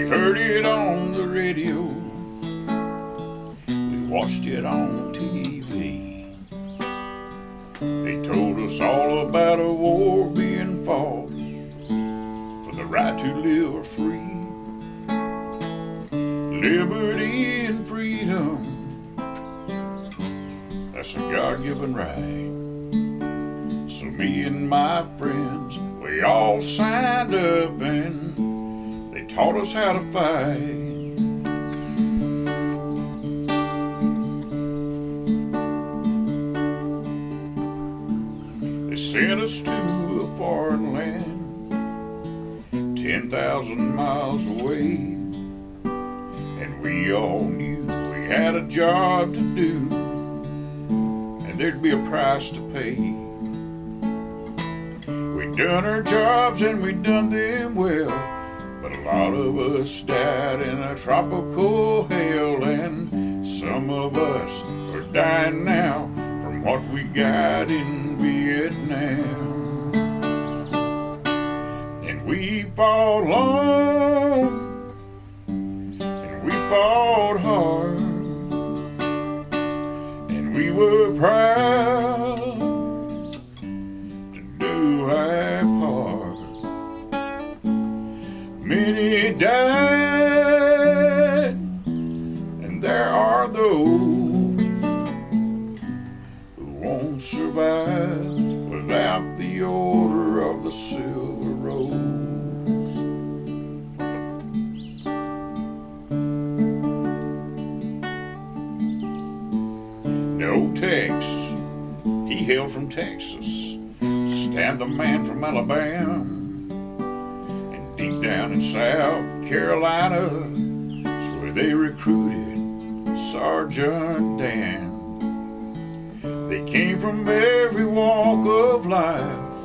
Heard it on the radio, we watched it on TV. They told us all about a war being fought for the right to live free. Liberty and freedom, that's a God-given right. So me and my friends, we all signed up and taught us how to fight. They sent us to a foreign land, 10,000 miles away, and we all knew we had a job to do, and there'd be a price to pay. We'd done our jobs and we'd done them well, but a lot of us died in a tropical hell, and some of us are dying now from what we got in Vietnam. And we fought long, and we fought hard, and we were proud to do our part. Many died, and there are those who won't survive without the Order of the Silver Rose. No Tex, he hailed from Texas. Stan the man from Alabama. Deep down in South Carolina is where they recruited Sergeant Dan. They came from every walk of life,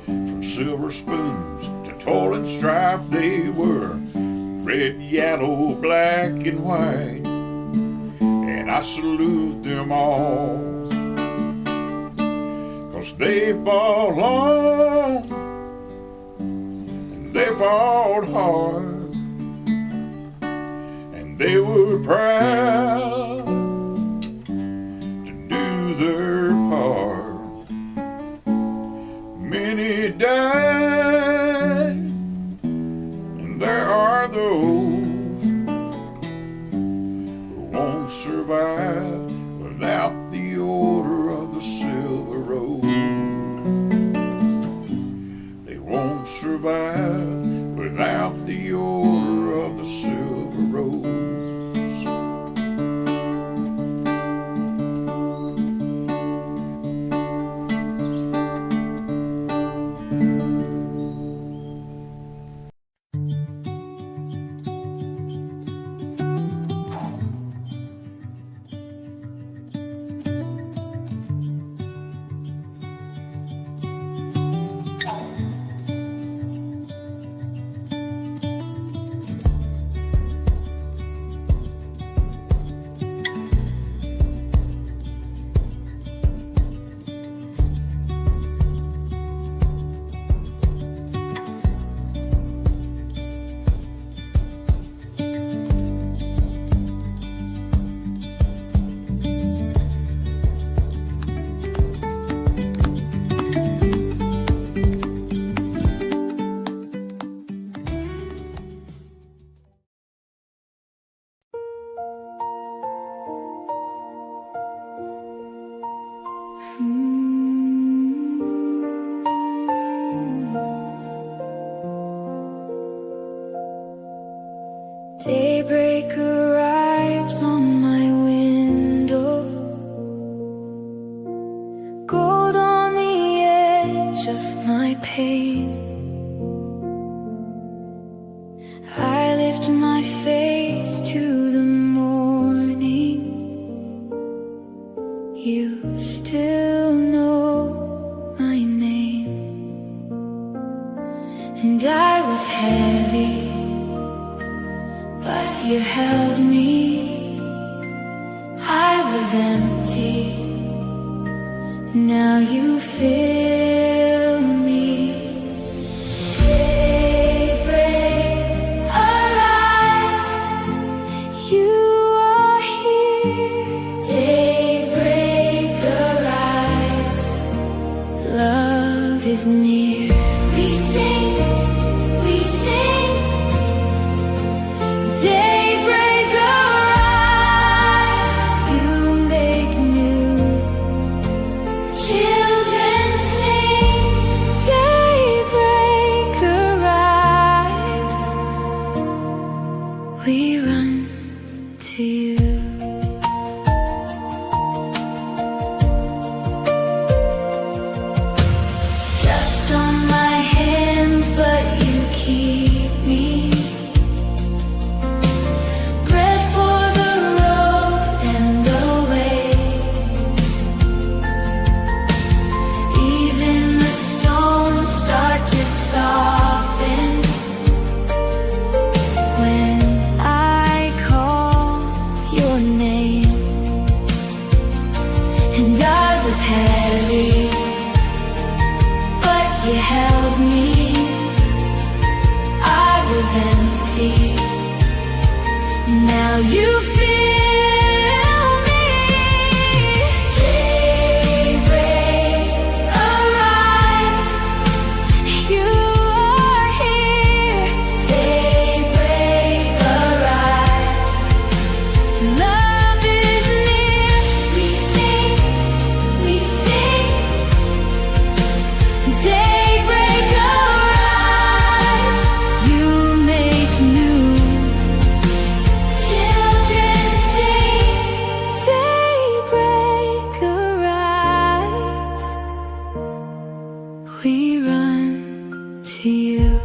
from silver spoons to toil and strife. They were red, yellow, black, and white, and I salute them all, 'cause they fought long, they fought hard, and they were proud to do their part. Many died, and there are those who won't survive without the Order of the Silver Rose. They won't survive without the Order of the Silver Rose. pain. I lift my face to the morning. You still know my name. And I was heavy, but you held me. I was empty, now you fill me. Daybreak, arise, you are here. Daybreak, arise, love is near. We sing, daybreak, arise, you make new. Children sing, daybreak, arise, we run to you. Dust on my hands, but you keep me. Bread for the road and the way. Even the stones start to soften when I call your name. And I was heavy, but you held me. I was empty, now you fill me. Daybreak, arise, you are here. Daybreak, arise, love is near. We sing, daybreak, arise, you make new. Children sing, daybreak, arise, we run to you.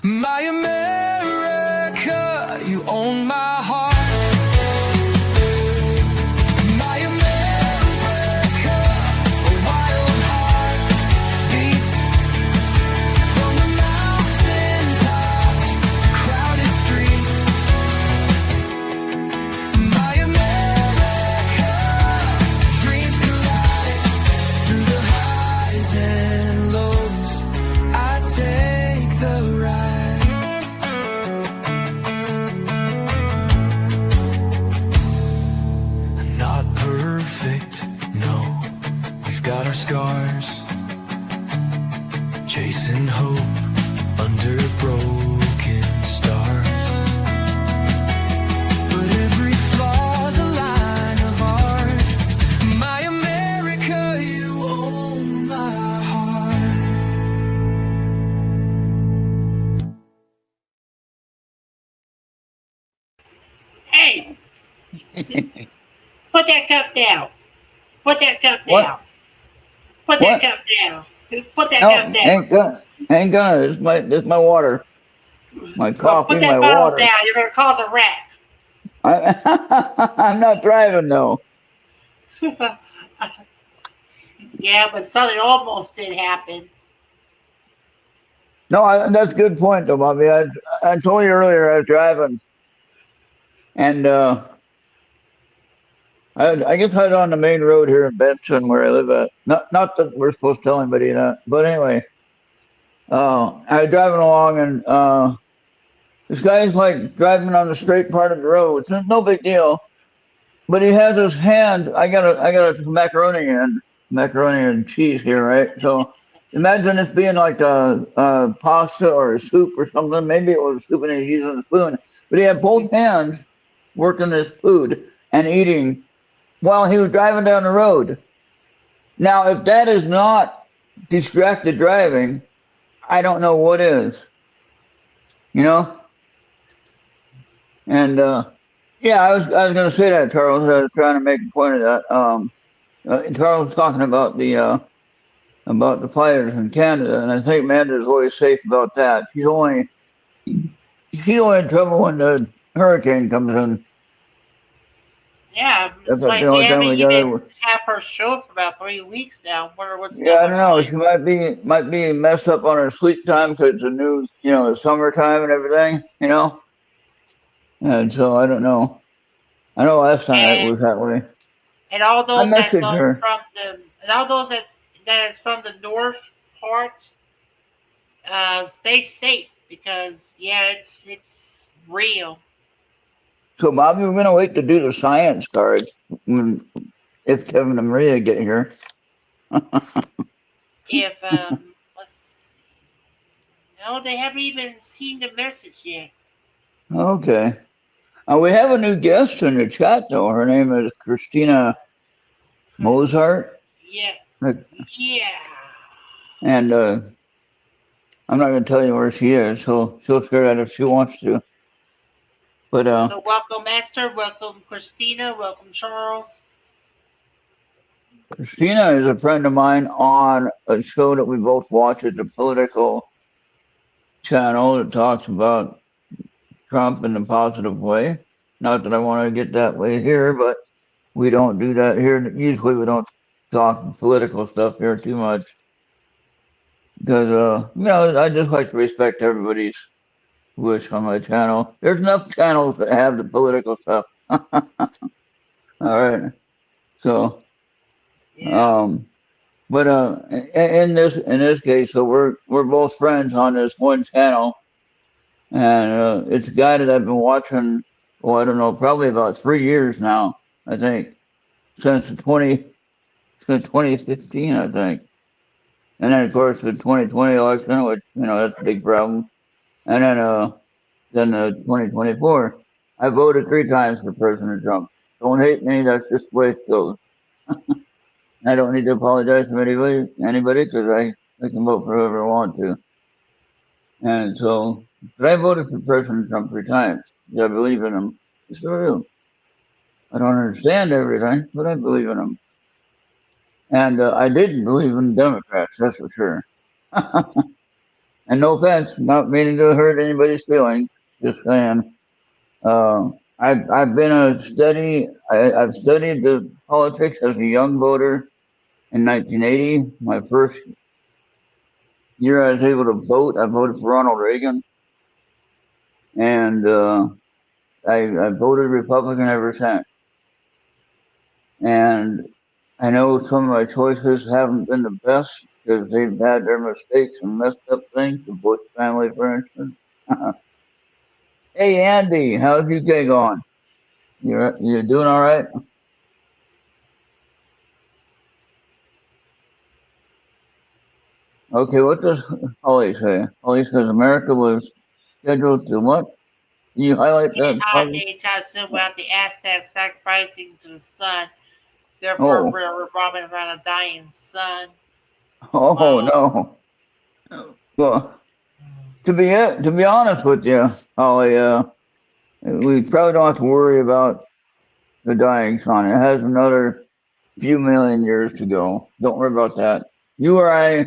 My America, you own my heart. My America, a wild heart beats from the mountain tops to crowded streets. My America, dreams collide through the highs and lows. I take the ride. Not perfect, no. We've got our scars, chasing hope under broken stars. But every flaw's a line of art. My America, you own my heart. Hey, put that cup down. Put that cup What? down. Put What? that cup down. Put that No, cup down. ain't gonna. This my water. My Well, coffee, put my that bottle water. down. You're gonna cause a wreck. I'm not driving though. Yeah, but something almost did happen. No, that's a good point though, Bobby. I told you earlier I was driving, and I guess I was on the main road here in Benson where I live at. Not that we're supposed to tell anybody that, but anyway, I was driving along and this guy's like driving on the straight part of the road. So it's no big deal. But he has his hand. I got a macaroni and cheese here, right? So imagine this being like a pasta or a soup or something. Maybe it was soup and he's using a spoon. But he had both hands working this food and eating while he was driving down the road. Now, if that is not distracted driving, I don't know what is. You know? And yeah, I was going to say that, Charles. I was trying to make a point of that. Charles was talking about the fires in Canada, and I think Amanda's always safe about that. She's only in trouble when the hurricane comes in. Yeah, That's it's the like we only time haven't we got even her. have her show for about 3 weeks now. Wonder what's Yeah, I going don't know. on. She might be messed up on her sleep time because it's a new, the summertime and everything, And so I don't know. I know last time it And was that way. and all I those that's messaged on her. from the and all those that is from the north part, stay safe because yeah, it's real. So, Bobby, we're gonna wait to do the science cards if Kevin and Maria get here. If let's see. No, they haven't even seen the message yet. Okay. We have a new guest in the chat, though. Her name is Christina Mozart, Yeah, Like, yeah. and I'm not gonna tell you where she is. She'll share that if she wants to. But So welcome Esther, welcome Christina, welcome Charles. Christina is a friend of mine on a show that we both watch. It's a political channel that talks about Trump in a positive way. Not that I want to get that way here, but we don't do that here. Usually we don't talk political stuff here too much because, I just like to respect everybody's wish on my channel. There's enough channels that have the political stuff. All right. So, Yeah. but in this case, so we're both friends on this one channel, and it's a guy that I've been watching. Well, I don't know, probably about 3 years now. I think since 2015, I think. And then of course the 2020 election, which that's a big problem. And then the 2024. I voted 3 times for President Trump. Don't hate me. That's just the way it goes. I don't need to apologize to anybody, because I can vote for whoever I want to. And so, but I voted for President Trump 3 times. I believe in him. I still do. I don't understand everything, but I believe in him. And I didn't believe in Democrats, that's for sure. And no offense, not meaning to hurt anybody's feelings. Just saying. I've been I've studied the politics as a young voter in 1980. My first year I was able to vote, I voted for Ronald Reagan, and I voted Republican ever since. And I know some of my choices haven't been the best because they've had their mistakes and messed up things. The Bush family, for instance. Hey Andy, how's your day going? You're doing all right? Okay, what does Holly say? Holly says America was scheduled to what? Can you highlight that, Holly? They try to assume about the Aztecs sacrificing to the sun, therefore Oh, we're revolving around a dying sun. oh Wow. no. Well, to be honest with you, Holly, we probably don't have to worry about the dying sun. It has another few million years to go. Don't worry about that. You or I,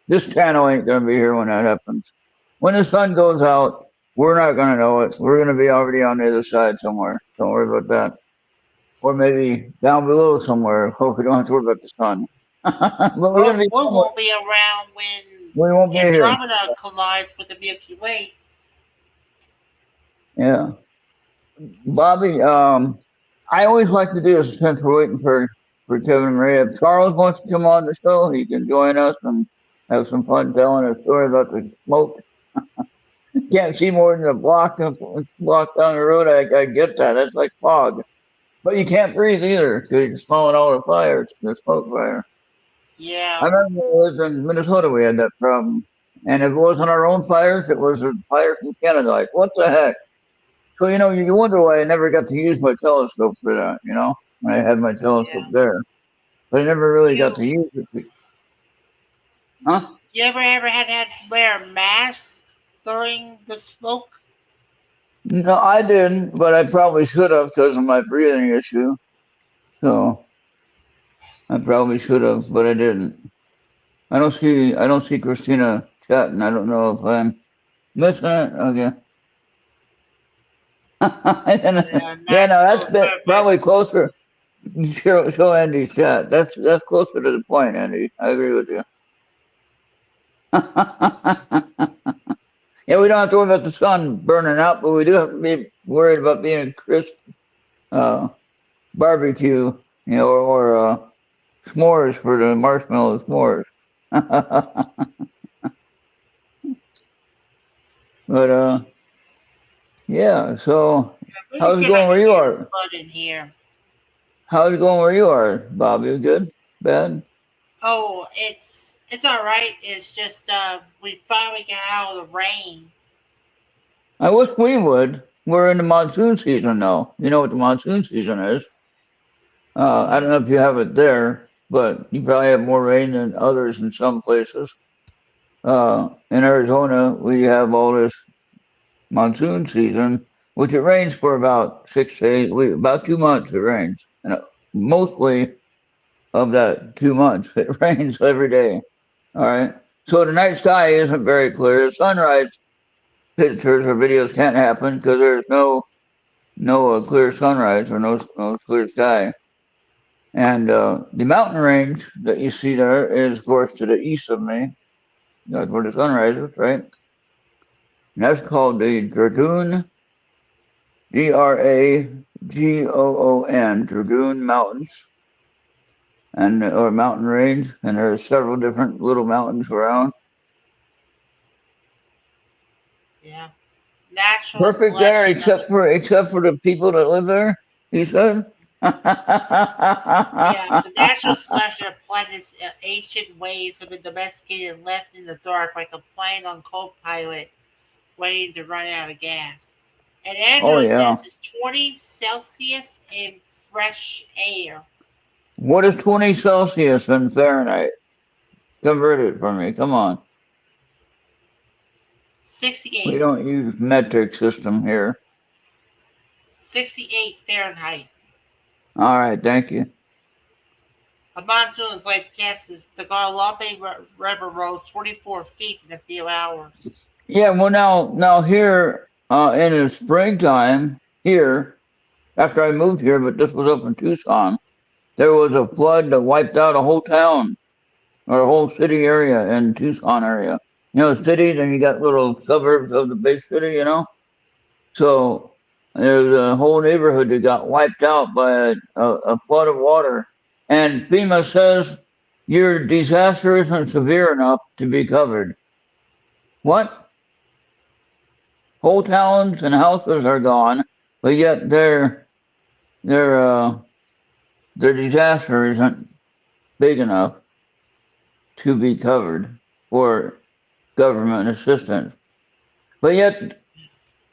this channel ain't gonna be here when that happens. When the sun goes out, we're not gonna know it. We're gonna be already on the other side somewhere. Don't worry about that. Or maybe down below somewhere. Hope we don't have to worry about the sun. But we're Well, gonna be we somewhere. won't be around when We won't be here. Andromeda collides with the Milky Way. Yeah. Bobby, I always like to do this since we're waiting for Kevin and Maria. If Charles wants to come on the show, he can join us and have some fun telling a story about the smoke. Can't see more than a block down the road. I get that. That's like fog. But you can't breathe either because you're smelling all the fires, the smoke fire. I Yeah. remember when I lived in Minnesota, we had that problem. And if it wasn't our own fires, it was a fire from Canada. Like, what the heck? So, you wonder why I never got to use my telescope for that, when I had my telescope Yeah. there. But I never really got to You use it. Huh? you ever had to wear a mask during the smoke? No, I didn't, but I probably should have because of my breathing issue. So I probably should have, but I didn't. I don't see Christina chatting. I don't know if I'm missing it. Okay. Yeah, Yeah, not no, so probably perfect. closer. Show Andy's chat. That's closer to the point, Andy. I agree with you. Yeah, we don't have to worry about the sun burning out, but we do have to be worried about being a crisp uh, barbecue, or s'mores for the marshmallow s'mores. But yeah. So Let me how's see it if I going where can you get his are? butt in here. How's it going where you are, Bobby? Good? Bad? Oh, it's all right. It's just we finally got out of the rain. I wish we would. We're in the monsoon season now. You know what the monsoon season is. I don't know if you have it there, but you probably have more rain than others in some places. In Arizona, we have all this monsoon season, which it rains for about 6 to 8 weeks, about 2 months it rains. And mostly of that 2 months, it rains every day. All right. So the night sky isn't very clear. The sunrise pictures or videos can't happen because there's no clear sunrise or no clear sky. And the mountain range that you see there is, of course, to the east of me. That's where the sun rises, right? And that's called the Dragoon, Dragoon, Dragoon Mountains, and or mountain range. And there are several different little mountains around. Yeah, natural Perfect there, selection of the except for the people that live there. He said. yeah the natural selection of planet's ancient ways have been domesticated and left in the dark like a plane on co-pilot waiting to run out of gas. And Oh Andrew yeah. says it's 20 Celsius in fresh air. What is 20 Celsius in Fahrenheit? Convert it for me. Come on. We 68. don't use metric system here. 68 Fahrenheit. All right, thank you. A monsoon is like Texas. The Guadalupe River rose 24 feet in a few hours. Yeah, well now here in the springtime here, after I moved here, but this was up in Tucson, there was a flood that wiped out a whole town or a whole city area in Tucson area. You know, cities and you got little suburbs of the big city, you know? So there's a whole neighborhood that got wiped out by a flood of water. And FEMA says your disaster isn't severe enough to be covered. What? Whole towns and houses are gone, but yet their disaster isn't big enough to be covered for government assistance. But yet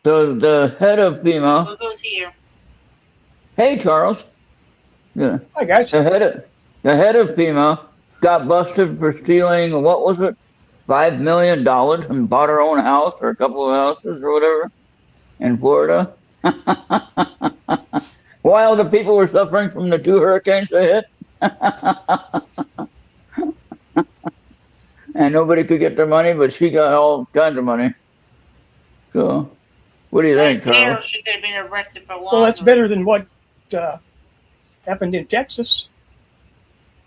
the head of FEMA, Who goes here? hey Charles, yeah, Hi, guys. the head of FEMA got busted for stealing what was it, $5 million and bought her own house or a couple of houses or whatever in Florida. While the people were suffering from the 2 hurricanes they hit. And nobody could get their money, but she got all kinds of money. So, what do you think, Right there, Charles? she could have been arrested for Well, that's better than what happened in Texas.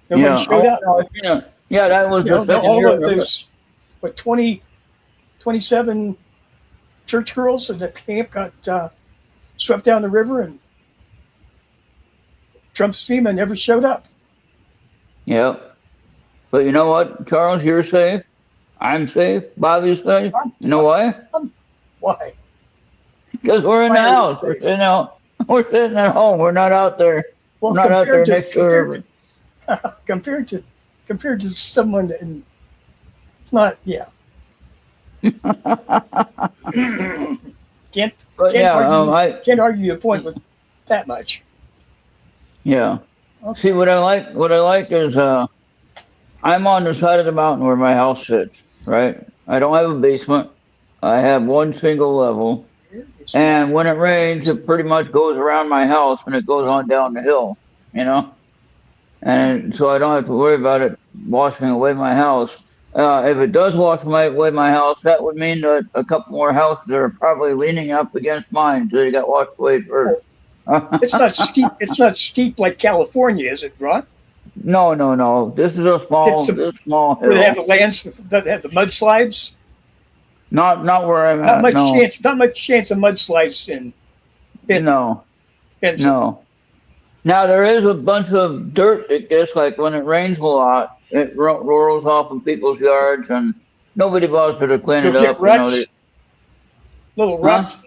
Nobody showed up. no, yeah, that was You know, the second all year. of those, what, 27 church girls in the camp got swept down the river, and Trump's FEMA never showed up. Yep. But you know what, Charles? You're safe. I'm safe. Bobby's safe. You know why? Why? Because we're in the Why are we house. We're safe? sitting out. We're sitting at home. We're not out there. Well, Not out there next to her. compared to someone that, it's not. Yeah. can't But can't yeah, argue, can't argue a point with that much. yeah. Okay. See, what I like is I'm on the side of the mountain where my house sits. Right. I don't have a basement. I have one single level. It's- And when it rains, it pretty much goes around my house and it goes on down the hill, you know? And so I don't have to worry about it washing away my house. If it does wash away my house, that would mean that a couple more houses are probably leaning up against mine, so they got washed away first. It's not steep. It's not steep like California, is it, Ron? No. This is a small, It's a- this small Where they have hill. the lands that have the mudslides. Not where I'm Not at. much No, chance. Not much chance of mudslides in no, Benson. no. Now there is a bunch of dirt that gets like when it rains a lot, it rolls off in people's yards, and nobody bothers to clean it You'll up. get ruts, little Huh? ruts,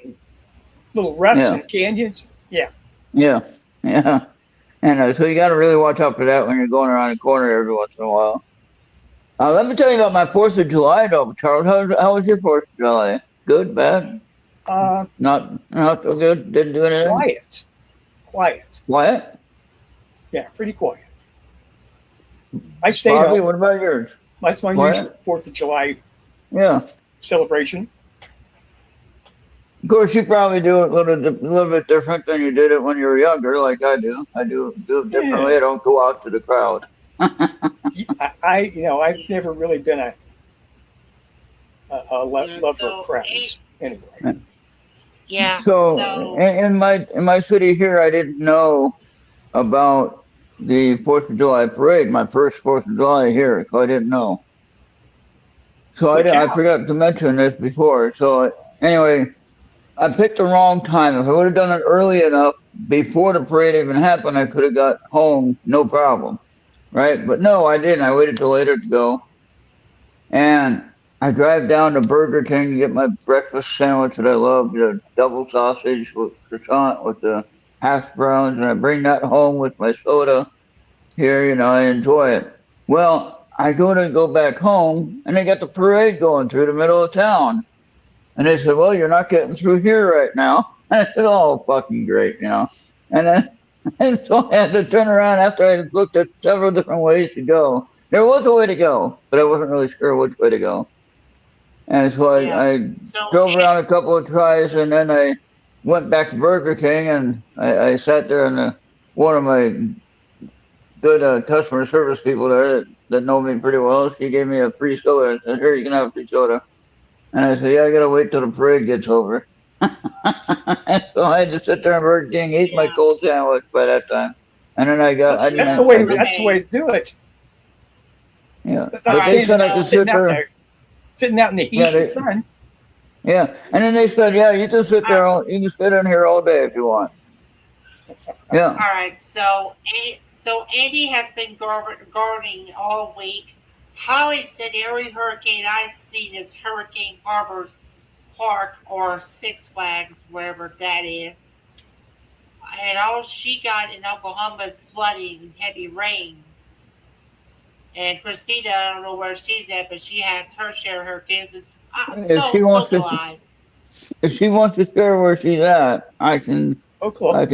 little ruts Yeah. and canyons. Yeah. Yeah. And so you got to really watch out for that when you're going around the corner every once in a while. Let me tell you about my 4th of July, though, Charles. How was your 4th of July? Good, bad? Not so good. Didn't do anything. Quiet. Quiet. Yeah, pretty quiet. I stayed Bobby, home. what about yours? That's my quiet? usual 4th of July Yeah. celebration. Of course, you probably do it a little bit different than you did it when you were younger, like I do. I do it differently. Yeah. I don't go out to the crowd. I've never really been a lover So, of crowds. Anyway, Yeah. So in my city here, I didn't know about the 4th of July parade. My first 4th of July here, so I didn't know. So I forgot to mention this before. So anyway, I picked the wrong time. If I would have done it early enough before the parade even happened, I could have got home no problem, right? But no, I didn't. I waited till later to go, and I drive down to Burger King to get my breakfast sandwich that I love, the double sausage with croissant with the hash browns, and I bring that home with my soda here, I enjoy it. Well, I go back home, and they got the parade going through the middle of town. And they said, well, you're not getting through here right now. And I said, oh, fucking great, And then and so I had to turn around after I looked at several different ways to go. There was a way to go, but I wasn't really sure which way to go. And so I So, drove around a couple of tries, and then I went back to Burger King, and I sat there in one of my good customer service people there that know me pretty well. She gave me a free soda and said, "Here, you can have a free soda." And I said, "Yeah, I gotta wait till the parade gets over." So I had to sit there and Burger King, eat my Yeah. cold sandwich by that time, and then I didn't That's have, the way. I did, That's the way to do it. yeah. Not But they standing said I out, could sit there, sitting out in the heat yeah, and sun. yeah. And then they said, "Yeah, you can sit there, you can sit in here all day if you want." Yeah. All right, so Andy has been gardening all week. Holly said every hurricane I've seen is Hurricane Harbor's Park or Six Flags, wherever that is. And all she got in Oklahoma is flooding and heavy rain. And Christina, I don't know where she's at, but she has her share of hurricanes. If she So wants do to, I. if she wants to share where she's at, I can. Oklahoma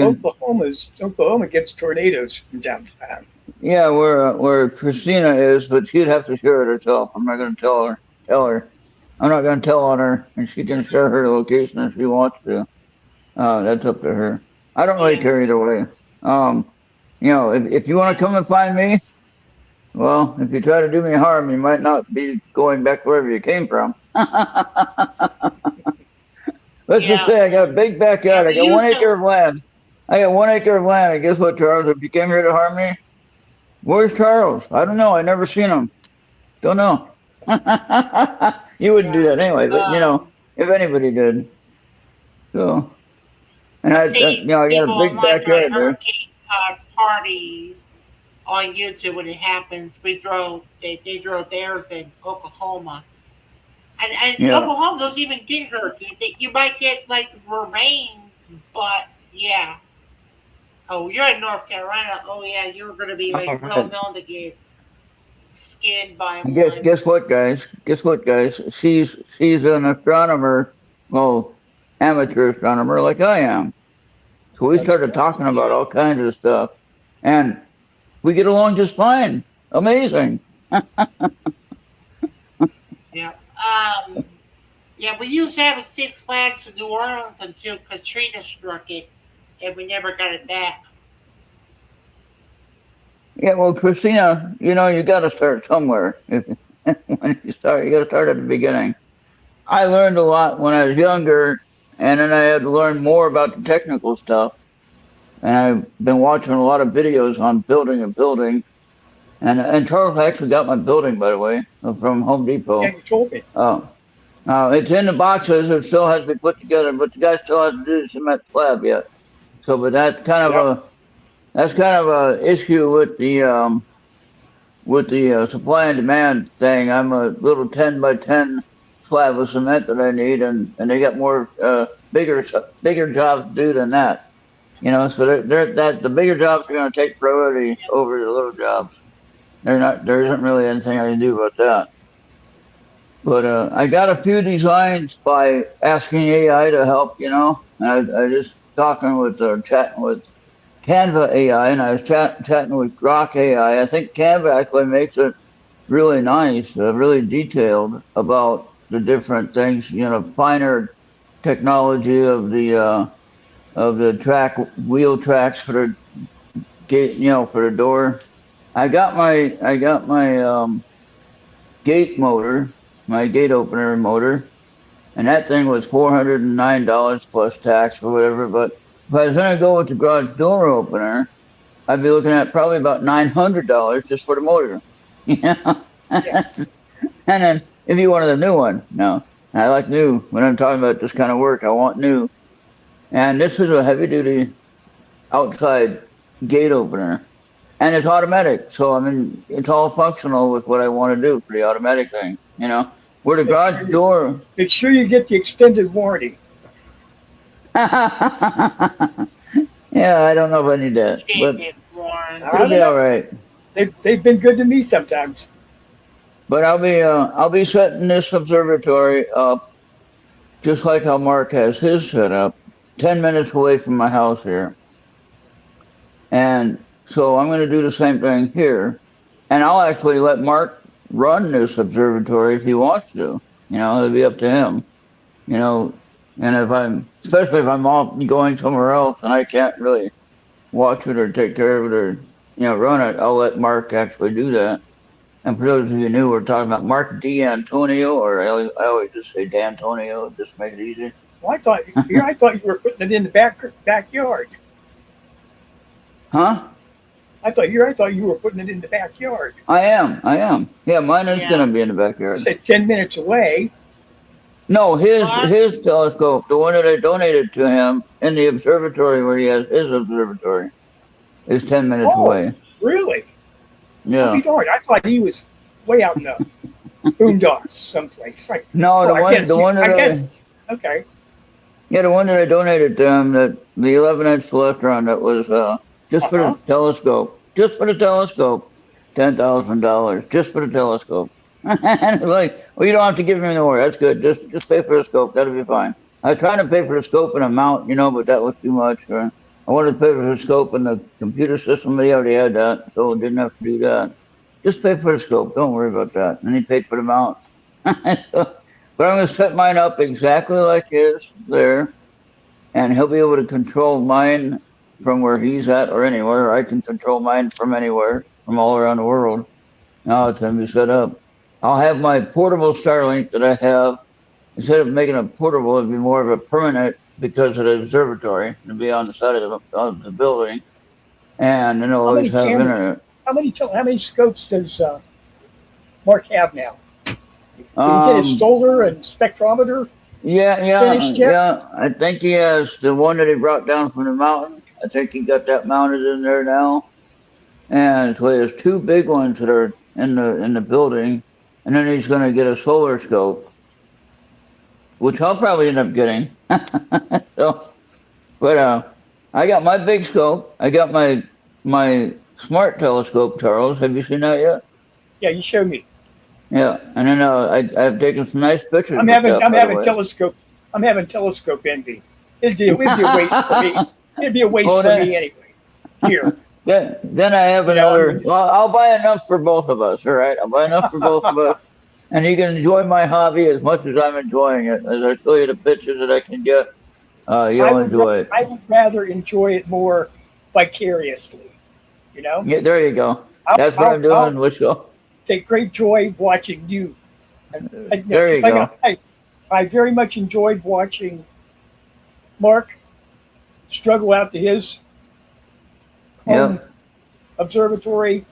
gets tornadoes from time to time. Yeah, where Christina is, but she'd have to share it herself. I'm not going to tell her. I'm not going to tell on her, and she can share her location if she wants to. That's up to her. I don't really Yeah. care either way. If you want to come and find me, well, if you try to do me harm, you might not be going back wherever you came from. Let's just say I got a big backyard. I got 1 acre of land. And guess what, Charles? If you came here to harm me, where's Charles? I don't know. I never seen him. Don't know. You wouldn't do that anyway, but if anybody did. So, and I got a big backyard there. Hurricane parties on YouTube when it happens. They drove theirs in Oklahoma. And Oklahoma doesn't even get hurricanes. You might get like rains, but yeah. Oh, you're in North Carolina. Oh yeah, you're going to be like well known to get skinned by one. Guess what, guys? She's an astronomer, well, amateur astronomer like I am. So we started talking about all kinds of stuff, and we get along just fine. Amazing. Yeah. Yeah, we used to have a Six Flags in New Orleans until Katrina struck it, and we never got it back. Yeah, well, Christina, you got to start somewhere. When you got to start at the beginning. I learned a lot when I was younger, and then I had to learn more about the technical stuff. And I've been watching a lot of videos on building and building. And Charles actually got my building, by the way, from Home Depot. Yeah, you told me. It's in the boxes. It still has to be put together, but the guy still hasn't do the cement slab yet. So, but that's kind of a issue with the supply and demand thing. I'm a little 10 by 10 slab of cement that I need, and they got more bigger jobs to do than that. So the bigger jobs are going to take priority over the little jobs. There isn't really anything I can do about that. But I got a few designs by asking AI to help, and I just chatting with Canva AI, and I was chatting with Grok AI. I think Canva actually makes it really nice, really detailed about the different things, finer technology of the wheel tracks for the gate, for the door. I got my gate motor, my gate opener motor, and that thing was $409 plus tax or whatever. But if I was going to go with the garage door opener, I'd be looking at probably about $900 just for the motor. Yeah. And then if you wanted a new one, no, I like new. When I'm talking about this kind of work, I want new. And this is a heavy duty outside gate opener. And it's automatic, so it's all functional with what I want to do for the automatic thing. Where the garage door. Make sure you get the extended warranty. Yeah, I don't know if I need that, but it'll be all right. They've been good to me sometimes. But I'll be setting this observatory up just like how Mark has his set up, 10 minutes away from my house here, and so I'm going to do the same thing here, and I'll actually let Mark run this observatory if he wants to. It'll be up to him. And especially if I'm off going somewhere else and I can't really watch it or take care of it, or run it, I'll let Mark actually do that. And for those of you new, we're talking about Mark D'Antonio, or I always just say D'Antonio, just to make it easy. Well, I thought you were putting it in the backyard. Huh? I thought you were putting it in the backyard. I am. Yeah, mine is Yeah. gonna be in the You backyard. said 10 minutes away. No, What? his telescope, the one that I donated to him in the observatory where he has his observatory, is 10 minutes Oh, away. really? I'll Yeah. be darned. I thought he was way out in the boondocks someplace. Like, No, well, the one that I guess, okay. yeah, the one that I donated to him, that the 11-inch celestron that was just for Uh-huh. the telescope, $10,000, just for the telescope. And like, well, you don't have to give me more. That's good. Just pay for the scope. That'll be fine. I was trying to pay for the scope and a mount, but that was too much. I wanted to pay for the scope and the computer system, but he already had that, so didn't have to do that. Just pay for the scope. Don't worry about that. And he paid for the mount. But I'm going to set mine up exactly like his there, and he'll be able to control mine from where he's at or anywhere. I can control mine from anywhere, from all around the world. Now it's going to be set up. I'll have my portable Starlink that I have. Instead of making it portable, it'd be more of a permanent because of the observatory. It'll be on the side of the building, and then it'll How always many have cameras? internet. How many scopes does Mark have now? Did he get his solar and spectrometer? Finished yet? Yeah. I think he has the one that he brought down from the mountain. I think he got that mounted in there now. And so he has two big ones that are in the building, and then he's going to get a solar scope, which I'll probably end up getting. But I got my big scope. I got my smart telescope, Charles. Have you seen that yet? Yeah, you showed me. Yeah, and then I've taken some nice pictures. I'm with having that, by the way. telescope. I'm having telescope envy. It'd be a waste for me. It'd be a waste Well, for then- me anyway. Here, Then I have You know, another. it's- Well, I'll buy enough for both of us. All right, I'll buy enough for both of us, and you can enjoy my hobby as much as I'm enjoying it. As I show you the pictures that I can get, you'll enjoy it. I would rather enjoy it more vicariously. You know, Yeah, there you go. I'll- That's what I'm I'll- doing. Let's go. take great joy watching you. There you go. I very much enjoyed watching Mark struggle out to his home observatory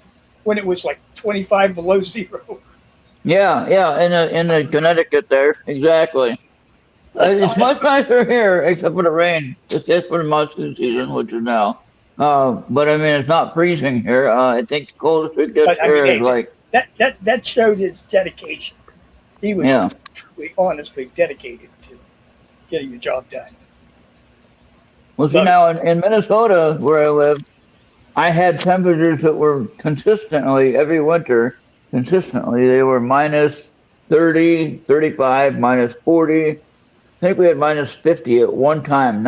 when it was like 25 below zero. Yeah, in the Connecticut there, exactly. It's much nicer here, except for the rain. It's just for the monsoon season, which is now. But I mean, it's not freezing here. I think the coldest it gets But, I here mean, is like, That showed his dedication. He was yeah. truly, honestly dedicated to getting the job done. Well, see, But- now in Minnesota, where I live, I had temperatures that were consistently, every winter, they were minus 30, 35, minus 40. I think we had minus 50 at one time.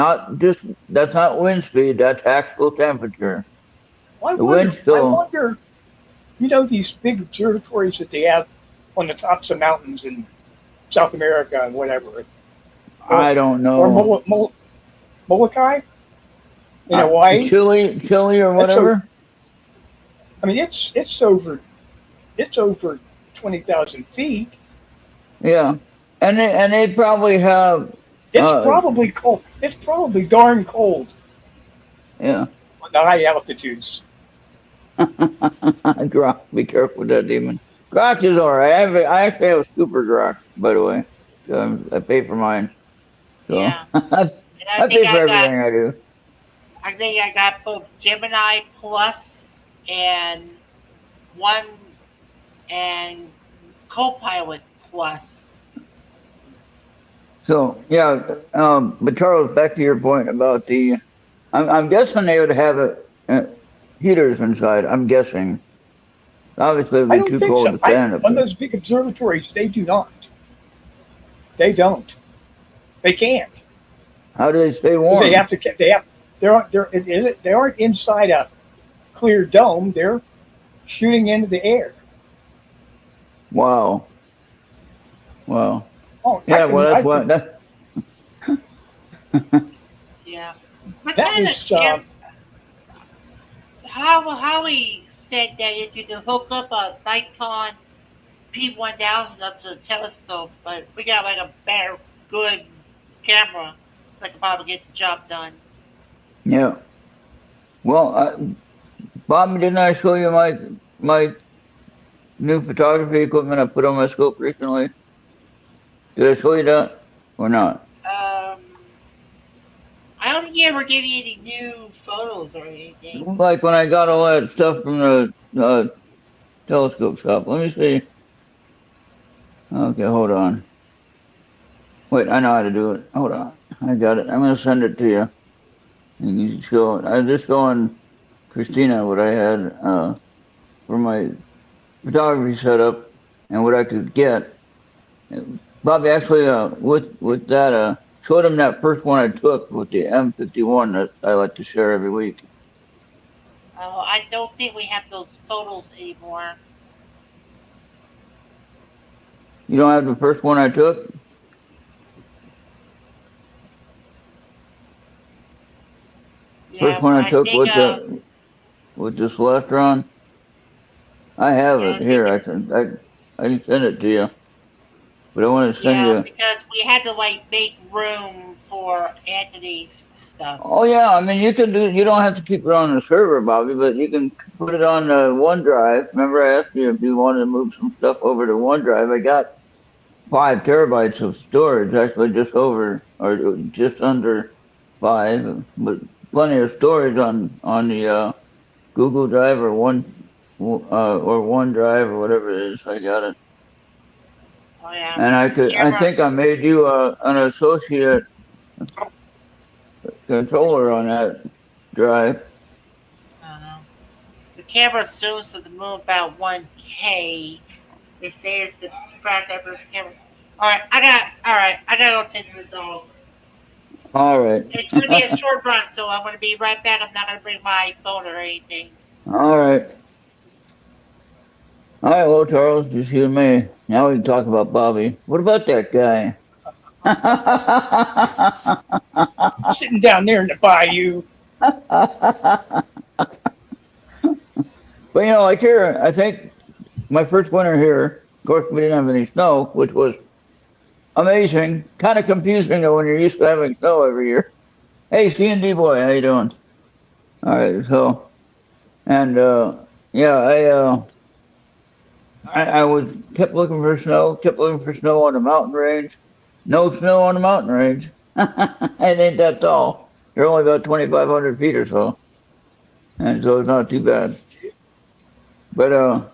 That's not wind speed, that's actual temperature. I The wind still- wonder, these big observatories that they have on the tops of mountains in South America and whatever, I don't know. or Molokai in Hawaii. Chile or whatever. I mean, it's over 20,000 feet. Yeah. And they probably have, It's probably cold. It's probably darn cold yeah. on the high altitudes. Grok, be careful with that demon. Grok is alright. I actually have a super Grok, by the way. I pay for mine. So Yeah. I And pay for everything I do. I think I got both Gemini Plus and Copilot Plus. So yeah, but Charles, back to your point about I'm guessing they would have heaters inside. I'm guessing. Obviously, it'd I be don't too think cold so. to stand up On there. those big observatories, they do not. They don't. They can't. How do they stay 'Cause warm? they have to. They aren't inside a clear dome. They're shooting into the air. Wow. Oh, Yeah, well, that's what. Yeah. But That then was. again, Howie said that if you could hook up a Nikon P1000 up to a telescope, but we got like a better, good camera that could probably get the job done. Yeah. Well, Bob, didn't I show you my new photography equipment I put on my scope recently? Did I show you that or not? I don't think he ever gave you any new photos or anything. Like when I got all that stuff from the telescope shop. Let me see. Okay, hold on. Wait, I know how to do it. Hold on. I got it. I'm gonna send it to you. And you can show it. I was just showing Christina what I had for my photography setup and what I could get. Bobby, actually, with that, showed him that first one I took with the M51 that I like to share every week. Oh, I don't think we have those photos anymore. You don't have the first one I took? Yeah, First one I took think, with the Celestron? I have yeah, it here. I can send it to you. But I want to send you. because we had to like make room for Anthony's stuff. Oh yeah, I mean you can do. You don't have to keep it on the server, Bobby, but you can put it on OneDrive. Remember, I asked you if you wanted to move some stuff over to OneDrive. I got 5 terabytes of storage, actually just over or just under 5, but plenty of storage on the Google Drive or OneDrive or whatever it is. I got it. Oh yeah. And I think I made you an associate controller on that drive. I don't know. The camera zooms to the moon about 1K. They say it's the crack up this camera. All right, I gotta go tend to the dogs. All right. It's gonna be a short run, so I'm gonna be right back. I'm not gonna bring my phone or anything. All right. All right, well, Charles, just you and me. Now we can talk about Bobby. What about that guy? Sitting down there in the bayou. But like here, I think my first winter here, of course, we didn't have any snow, which was amazing. Kind of confusing though when you're used to having snow every year. Hey, C&D boy, how you doing? All right, so, and yeah, I was kept looking for snow on the mountain range. No snow on the mountain range. It ain't that tall. They're only about 2,500 feet or so, and so it's not too bad. But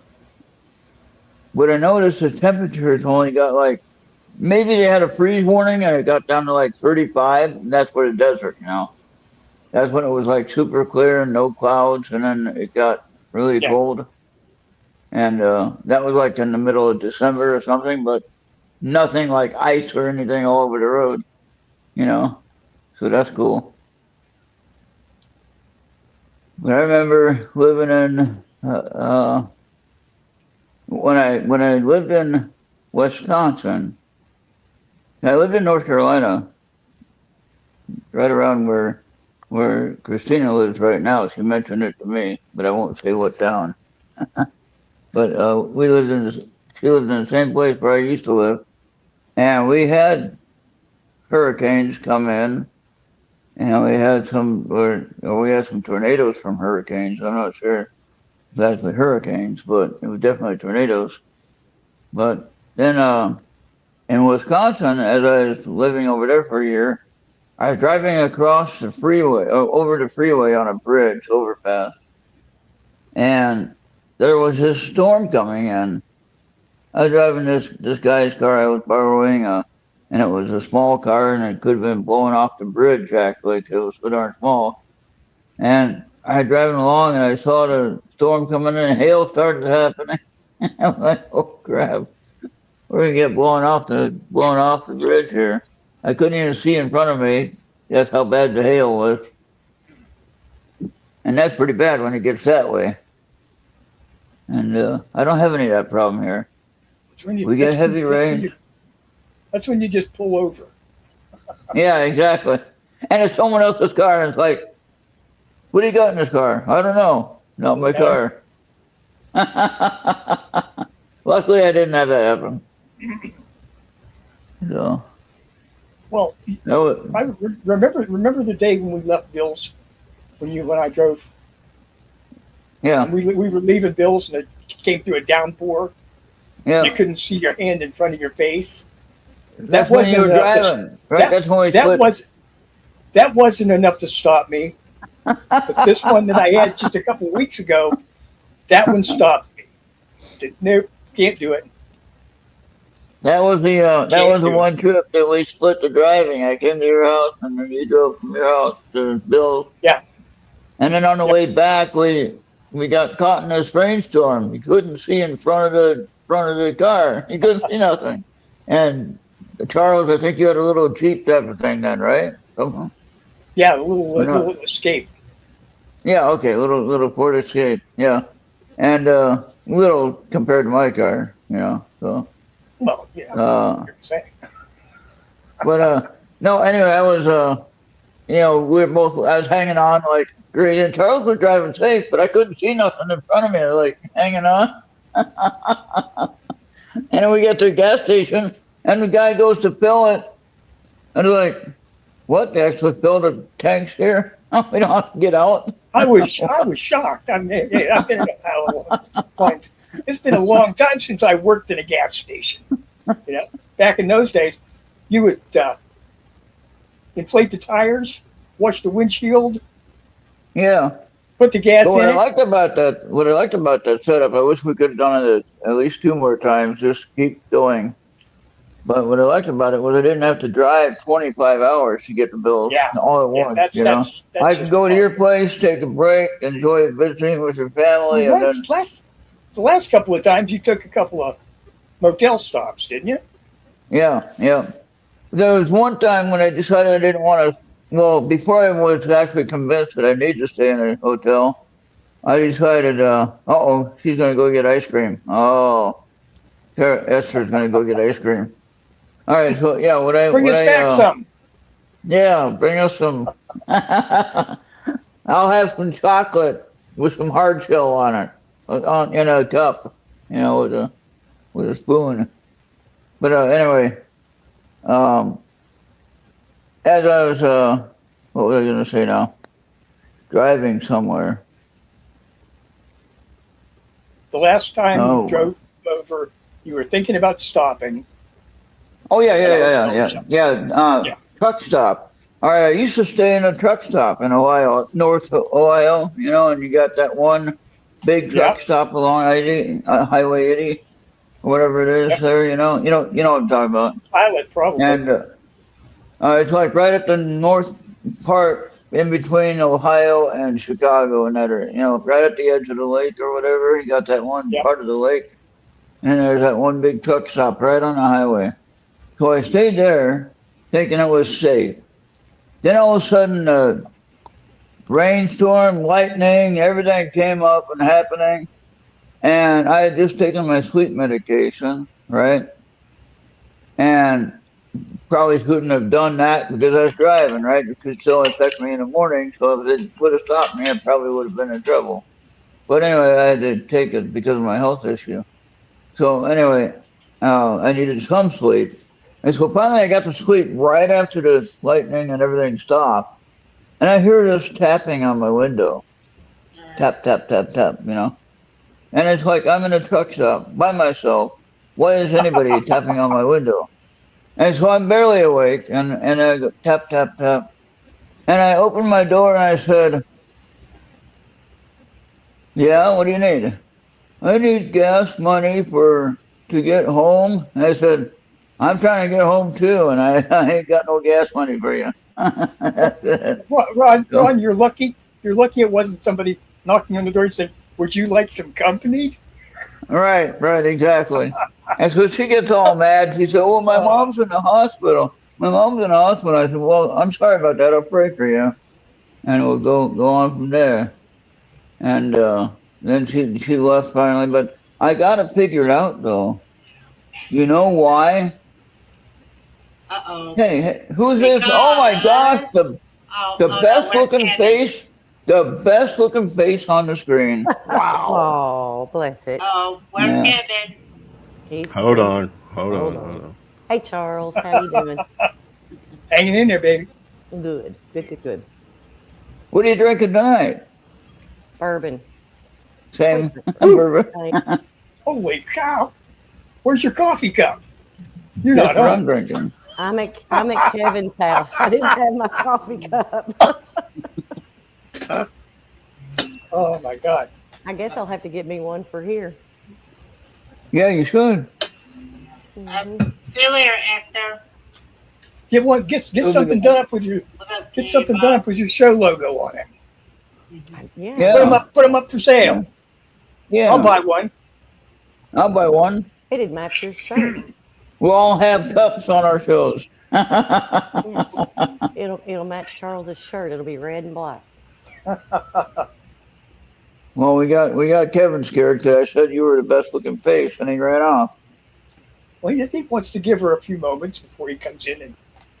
what I noticed, the temperatures only got like, maybe they had a freeze warning and it got down to like 35. And that's for the desert, That's when it was like super clear and no clouds, and then it got really cold. And that was like in the middle of December or something, but nothing like ice or anything all over the road, So that's cool. But I remember living in when I lived in Wisconsin. I lived in North Carolina, right around where Christina lives right now. She mentioned it to me, but I won't say what town. But she lived in the same place where I used to live, and we had hurricanes come in, and we had some tornadoes from hurricanes. I'm not sure exactly hurricanes, but it was definitely tornadoes. But then in Wisconsin, as I was living over there for a year, I was driving across the freeway, over the freeway on a bridge, overpass, and there was this storm coming in. I was driving this guy's car I was borrowing, and it was a small car, and it could have been blowing off the bridge, actually, because it was so darn small. And I was driving along, and I saw the storm coming in, and hail started happening. I'm like, oh, crap. We're going to get blown off the bridge here. I couldn't even see in front of me. That's how bad the hail was. And that's pretty bad when it gets that way. And I don't have any of that problem here. We get heavy rain. That's when you just pull over. Yeah, exactly. And it's someone else's car, and it's like, what do you got in this car? I don't know. not my No. car. Luckily, I didn't have that happen. So Well, that was, remember the day when we left Bill's when I drove yeah, and we were leaving Bill's and it came through a downpour. yeah. You couldn't see your hand in front of your face. That's when you were driving, right? That, That's when we that split. wasn't enough to stop me. But this one that I had just a couple of weeks ago, that one stopped me. Nope, can't do it. That was the one trip that we split the driving. I came to your house and then you drove from your house to Bill's. Yeah. And then on the way back, we got caught in this rainstorm. You couldn't see in front of the car. You couldn't see nothing. And Charles, I think you had a little Jeep type of thing then, right? Something? Yeah, a little Escape. Yeah, okay, little Ford Escape. Yeah, and little compared to my car, So, Well, yeah. You're saying. but no. Anyway, I was we were both. I was hanging on like great, and Charles was driving safe, but I couldn't see nothing in front of me. I was like hanging on. And then we get to a gas station, and the guy goes to fill it, and we're like, "What? They actually filled the tanks here? We don't have to get out." I was shocked. I mean, yeah, I've been in a long. It's been a long time since I worked in a gas station. Back in those days, you would inflate the tires, wash the windshield, Yeah. put the gas But in it. what I liked about that setup, I wish we could have done it at least 2 more times, just keep going. But what I liked about it was I didn't have to drive 25 hours to get the bills all at once. That's I could go to your place, take a break, enjoy visiting with your family, and then The last couple of times you took a couple of motel stops, didn't you? yeah. There was one time when I decided I didn't want to. Well, before I was actually convinced that I need to stay in a hotel, I decided, she's gonna go get ice cream. Oh, Esther's gonna go get ice cream. All right, so yeah, Bring us back some. Yeah, bring us some. I'll have some chocolate with some hard shell on it, in a cup, with a spoon. But anyway, as I was, what was I going to say now? Driving somewhere. The last time you drove over, you were thinking about stopping. Oh yeah. Truck stop. All right, I used to stay in a truck stop in Ohio, North Ohio, and you got that one big truck stop along Highway 80, or whatever it is there. You know what I'm talking about. Pilot, probably. And it's like right at the north part in between Ohio and Chicago and that area. Right at the edge of the lake or whatever. You got that one part of the lake, and there's that one big truck stop right on the highway. So I stayed there thinking it was safe. Then all of a sudden, rainstorm, lightning, everything came up and happening. And I had just taken my sleep medication, right? And probably couldn't have done that because I was driving, right? It could still affect me in the morning. So if it would have stopped me, I probably would have been in trouble. But anyway, I had to take it because of my health issue. So anyway, I needed some sleep. And so finally I got to sleep right after the lightning and everything stopped. And I hear this tapping on my window. Tap, tap, tap, tap, And it's like I'm in a truck stop by myself. Why is anybody tapping on my window? And so I'm barely awake, and I go tap, tap, tap. And I opened my door and I said, "Yeah, what do you need?" "I need gas money to get home." And I said, "I'm trying to get home too, and I ain't got no gas money for you." Ron, you're lucky. You're lucky it wasn't somebody knocking on the door and saying, "Would you like some company?" Right, exactly. And so she gets all mad. She said, "Well, my mom's in the hospital." I said, "Well, I'm sorry about that. I'll pray for you." And we'll go on from there. And then she left finally. But I got it figured out, though. You know why? Uh-oh. Hey, who's this? Oh, my gosh, the best looking face. The best looking face on the screen. Wow. Oh, bless it. Oh, where's Yeah. Kevin? He's Hold he- on. Hold Hold on. Hold on. on. Hey, Charles, how you doing? Hanging in there, baby. Good. Good, good, good. What are you drinking tonight? Bourbon. Same. Where's Bourbon. my- Holy cow! Where's your coffee cup? You're That's not what I'm home. drinking. I'm at Kevin's house. I didn't have my coffee cup. Oh my God! I guess I'll have to get me one for here. Yeah, you should. See you later, Esther. Get one. Get something done up with your. What's up, Get Gabe? something done up with your show logo on it. Yeah. Yeah. Put them up for sale. Yeah. I'll buy one. I'll buy one. It'd match your shirt. We'll all have cups on our shows. Yeah. It'll match Charles's shirt. It'll be red and black. Well, we got Kevin scared because I said you were the best looking face, and he ran off. Well, I think he wants to give her a few moments before he comes in and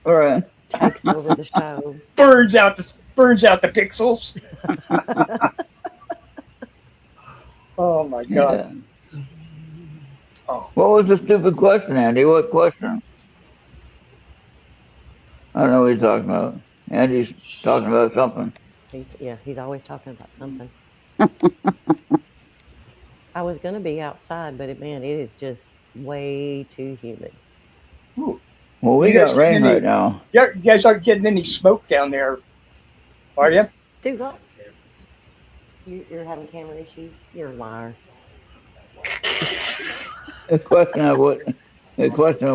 All right. Takes over the show. burns out the pixels. Oh my God! Yeah. Oh. What was the stupid question, Andy? What question? I don't know what he's talking about. Andy's talking about something. He's always talking about something. I was gonna be outside, but man, it is just way too humid. Ooh. Well, we You guys got rain getting any- right now. You guys aren't getting any smoke down there, are you? Dude, what? You're having camera issues? You're a liar. The question of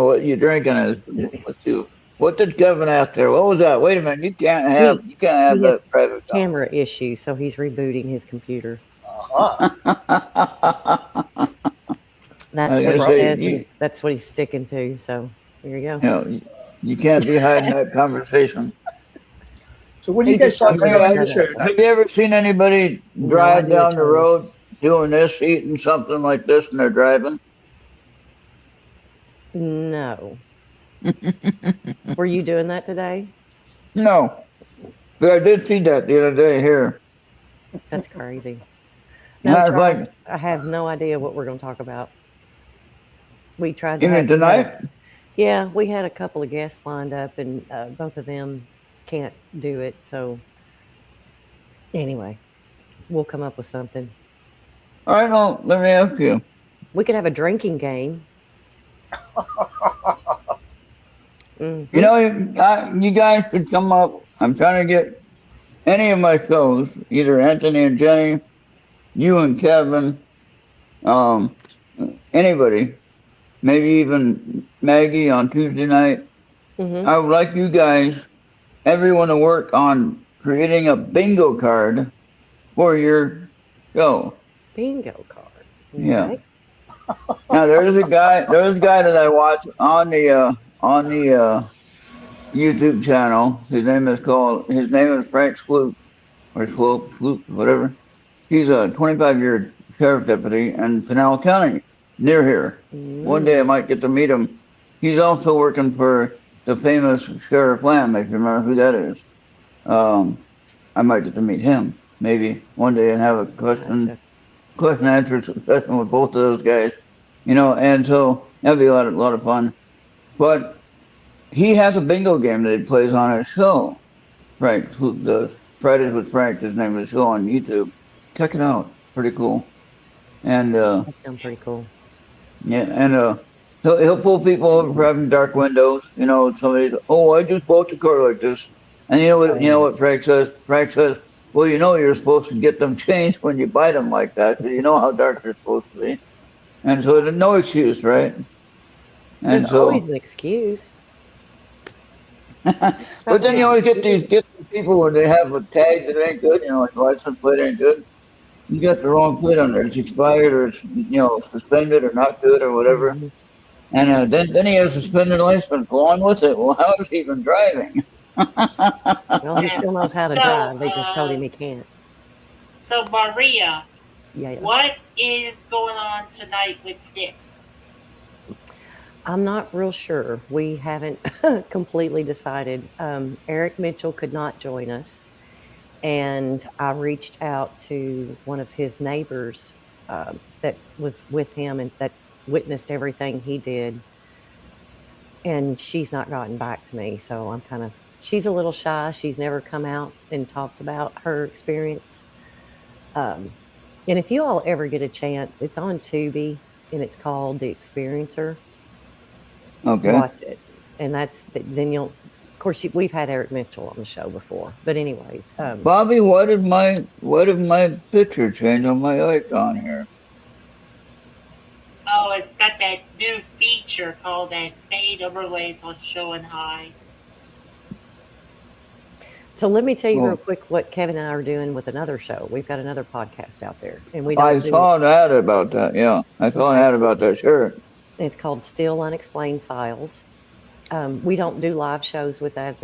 what you're drinking is what did Kevin ask there? What was that? Wait a minute, you can't have he that has private talk. Camera issues, so he's rebooting his computer. Uh-huh. That's I what he was gonna say, said. you- That's what he's sticking to. So here you go. You know, you can't be hiding that conversation. So what are you He guys just talking told me about on the your other show day. tonight? Have you ever seen anybody No drive idea, down the Charlie. road doing this, eating something like this, and they're driving? No. Were you doing that today? No. But I did see that the other day here. That's crazy. And No, I was Charles, like, I have no idea what we're going to talk about. We tried to you mean have tonight? Yeah, we had a couple of guests lined up, and both of them can't do it. So anyway, we'll come up with something. All right, well, let me ask you. We could have a drinking game. Mhm. You know, you guys could come up. I'm trying to get any of my shows, either Anthony and Jenny, you and Kevin, anybody, maybe even Maggie on Tuesday night. Mhm. I would like you guys, everyone, to work on creating a bingo card for your show. Bingo card. Yeah. Okay. Now there's a guy that I watch on the YouTube channel. His name is Frank Sloop or Sloop, whatever. He's a 25-year sheriff deputy in Pinal County, near here. One day I might get to meet him. He's also working for the famous Sheriff Lamb, if you remember who that is. I might get to meet him maybe one day and have a question answer session with both of those guys, and so that'd be a lot of fun. But he has a bingo game that he plays on his show. Frank, the Fridays with Frank, his name is show on YouTube. Check it out, pretty cool. And That sounds pretty cool. yeah, and he'll pull people over for having dark windows. Somebody, I just bought the car like this, and you know what Frank says? Frank says, well, you're supposed to get them changed when you buy them like that, because you know how dark they're supposed to be. And so there's no excuse, right? And There's so, always an excuse. but then you always get these people where they have a tag that ain't good, like license plate ain't good. You got the wrong plate on there. It's expired or it's, suspended or not good or whatever. Mhm. And then he has a suspended license along with it. Well, how is he even driving? Well, he still knows how to So, drive. They just told him he can't. So, Maria, Yeah. what is going on tonight with this? I'm not real sure. We haven't completely decided. Eric Mitchell could not join us. And I reached out to one of his neighbors that was with him and that witnessed everything he did. And she's not gotten back to me. So I'm she's a little shy. She's never come out and talked about her experience. And if you all ever get a chance, it's on Tubi and it's called The Experiencer. Okay. Watch it. And then you'll, of course, we've had Eric Mitchell on the show before. But anyways. Bobby, why did my picture change on my icon here? Oh, it's got that new feature called that fade overlays on show and hide. So let me tell you Well- real quick what Kevin and I are doing with another show. We've got another podcast out there, and we I don't. saw an ad about that. Yeah, I saw an ad about that. Sure. It's called Still Unexplained Files. We don't do live shows with that.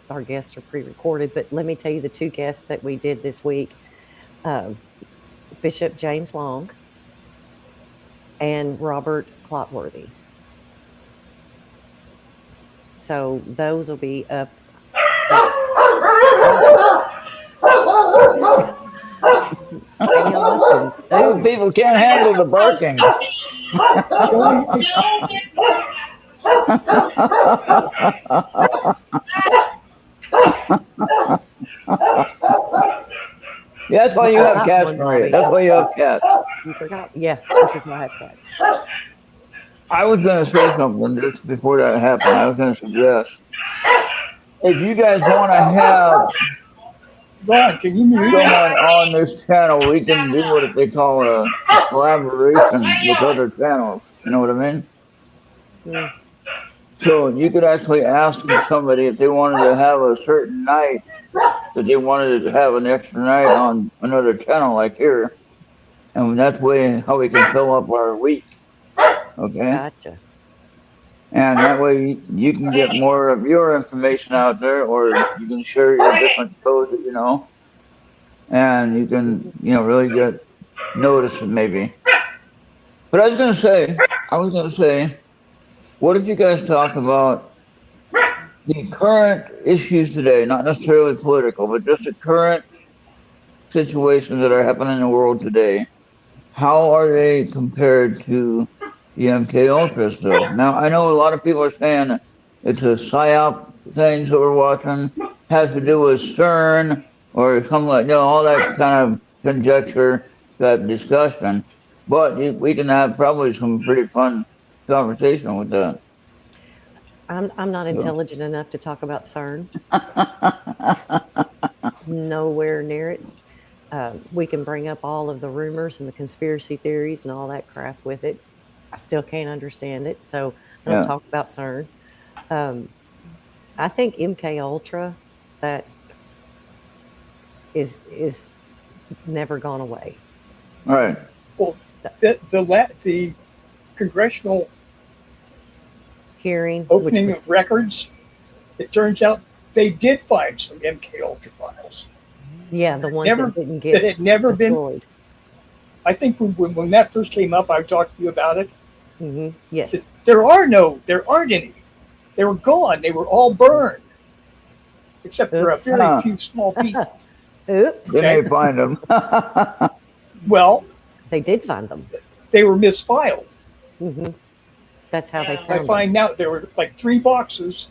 Our guests are pre-recorded, but let me tell you the two guests that we did this week: Bishop James Long and Robert Clotworthy. So those will be up. Those people can't handle the barking. Yeah, that's why you have cats, Maria. That's why you have cats. You forgot? Yeah, this is why I have cats. I was going to say something just before that happened. I was going to suggest, if you guys want to have Ron, can you mute? someone on this channel, we can do what they call a collaboration with other channels. You know what I mean? Mm. So you could actually ask somebody if they wanted to have a certain night, that they wanted to have an extra night on another channel like here. And that's how we can fill up our week. Okay? Gotcha. And that way you can get more of your information out there, or you can share your different shows that you know. And you can, really get noticed maybe. But I was going to say, what if you guys talk about the current issues today, not necessarily political, but just the current situations that are happening in the world today? How are they compared to the MK Ultra stuff? Now, I know a lot of people are saying it's a PSYOP things that we're watching, has to do with CERN or something like, all that kind of conjecture, that discussion. But we can have probably some pretty fun conversation with that. I'm not intelligent enough to talk about CERN. Nowhere near it. We can bring up all of the rumors and the conspiracy theories and all that crap with it. I still can't understand it, so I don't talk about CERN. I think MK Ultra, that is never gone away. All right. Well, the congressional Hearing, opening of records, it turns out they did find some MK Ultra files. Yeah, the ones that didn't get that had never destroyed. been. I think when that first came up, I talked to you about it. Mm-hmm. Yes. There aren't any. They were gone. They were all burned, except for a very few small pieces. Oops. They may find them. Well, they did find them. They were misfiled. Mm-hmm. That's how they found I find out there were like 3 boxes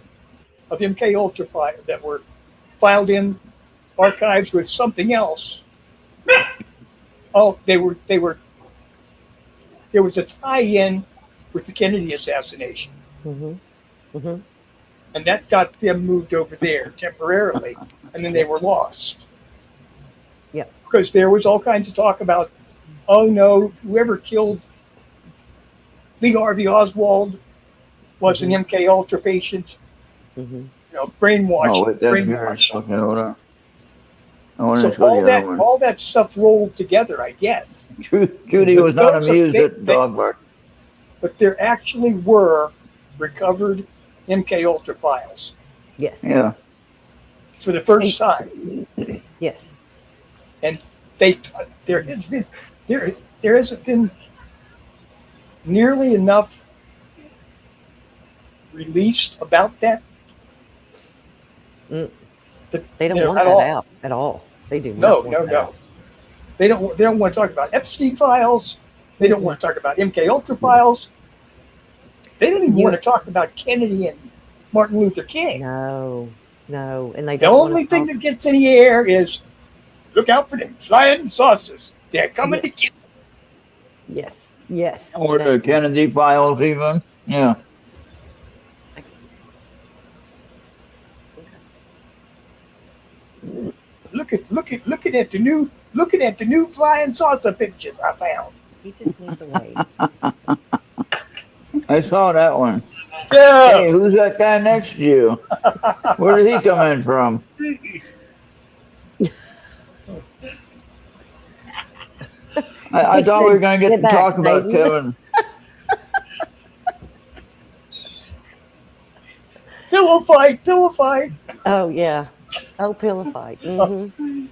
of MK Ultra file that were filed in archives with something else. Oh, there was a tie-in with the Kennedy assassination. Mm-hmm. Mm-hmm. And that got them moved over there temporarily, and then they were lost. Yeah. Because there was all kinds of talk about, oh no, whoever killed Lee Harvey Oswald was an MK Ultra patient. Mm-hmm. Brainwashed. Oh, wait, that's yours. brainwashed. Okay, hold on. I want So to show you that one. all that stuff rolled together, I guess. Judy was not Those are- amused they- at dog bark. But there actually were recovered MK Ultra files Yes. Yeah. for the first time. Yes. And there hasn't been nearly enough released about that. They don't want at that all. out at all. They do No, not no, want that. no. They don't want to talk about Epstein files. They don't want to talk about MK Ultra files. They don't even want to talk about Kennedy and Martin Luther King. No, no, and they The don't want only to thing talk. that gets in the air is look out for them flying saucers. They're coming to get. Yes, yes. Or the Kennedy files, even. Yeah. Looking at the new flying saucer pictures I found. You just need to wait. I saw that one. Yeah. Hey, who's that guy next to you? Where did he come in from? I thought we were going to get to back, talk about Satan. Kevin. Pillow fight. Oh yeah. Oh, pillow fight. Mm-hmm.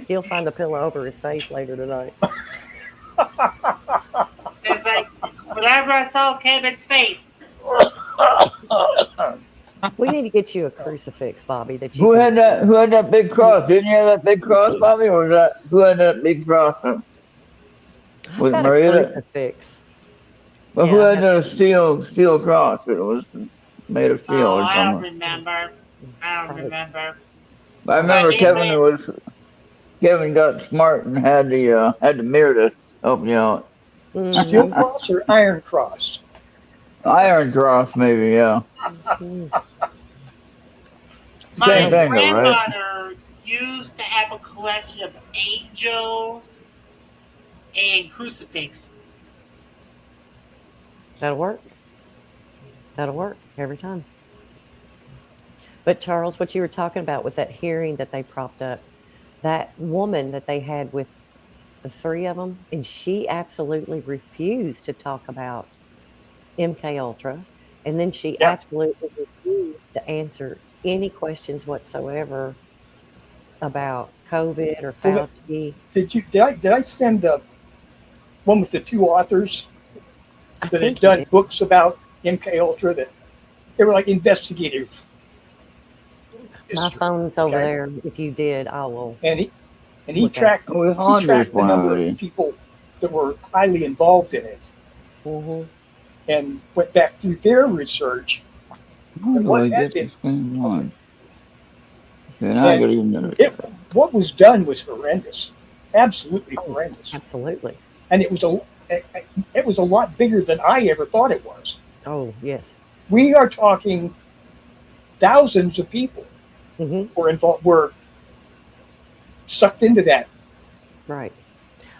He'll find a pillow over his face later tonight. It's like whenever I saw Kevin's face. We need to get you a crucifix, Bobby. That you Who can- had that big cross? Didn't you have that big cross, Bobby? Or was that who had that big cross? I've Was got a Maria? crucifix. Well, who Yeah, had the steel cross? It was made of steel Oh, or I don't something. remember. I don't remember. I remember But Kevin got smart and had the mirror to help you out. Mhm. Steel cross or iron cross? Iron cross, maybe, yeah. My Same thing, though, right? grandmother used to have a collection of angels and crucifixes. That'll work. That'll work every time. But Charles, what you were talking about with that hearing that they propped up, that woman that they had with the three of them, and she absolutely refused to talk about MK Ultra, and then she Yeah. absolutely refused to answer any questions whatsoever about COVID or Well, Fauci. Did I send the one with the two authors I that had think you done did. books about MK Ultra that they were like investigative? My history, phone's over okay? there. If you did, I will. And he Look at tracked Oh, we found this the one number already. of people that were highly involved in it Mhm. and went back through their research. How do what I had get this been- thing on? Okay, now I And gotta even do it. What was done was horrendous, absolutely Oh, horrendous, absolutely. and it was a lot bigger than I ever thought it was. Oh, yes. We are talking thousands of people Hmm. were sucked into that Right.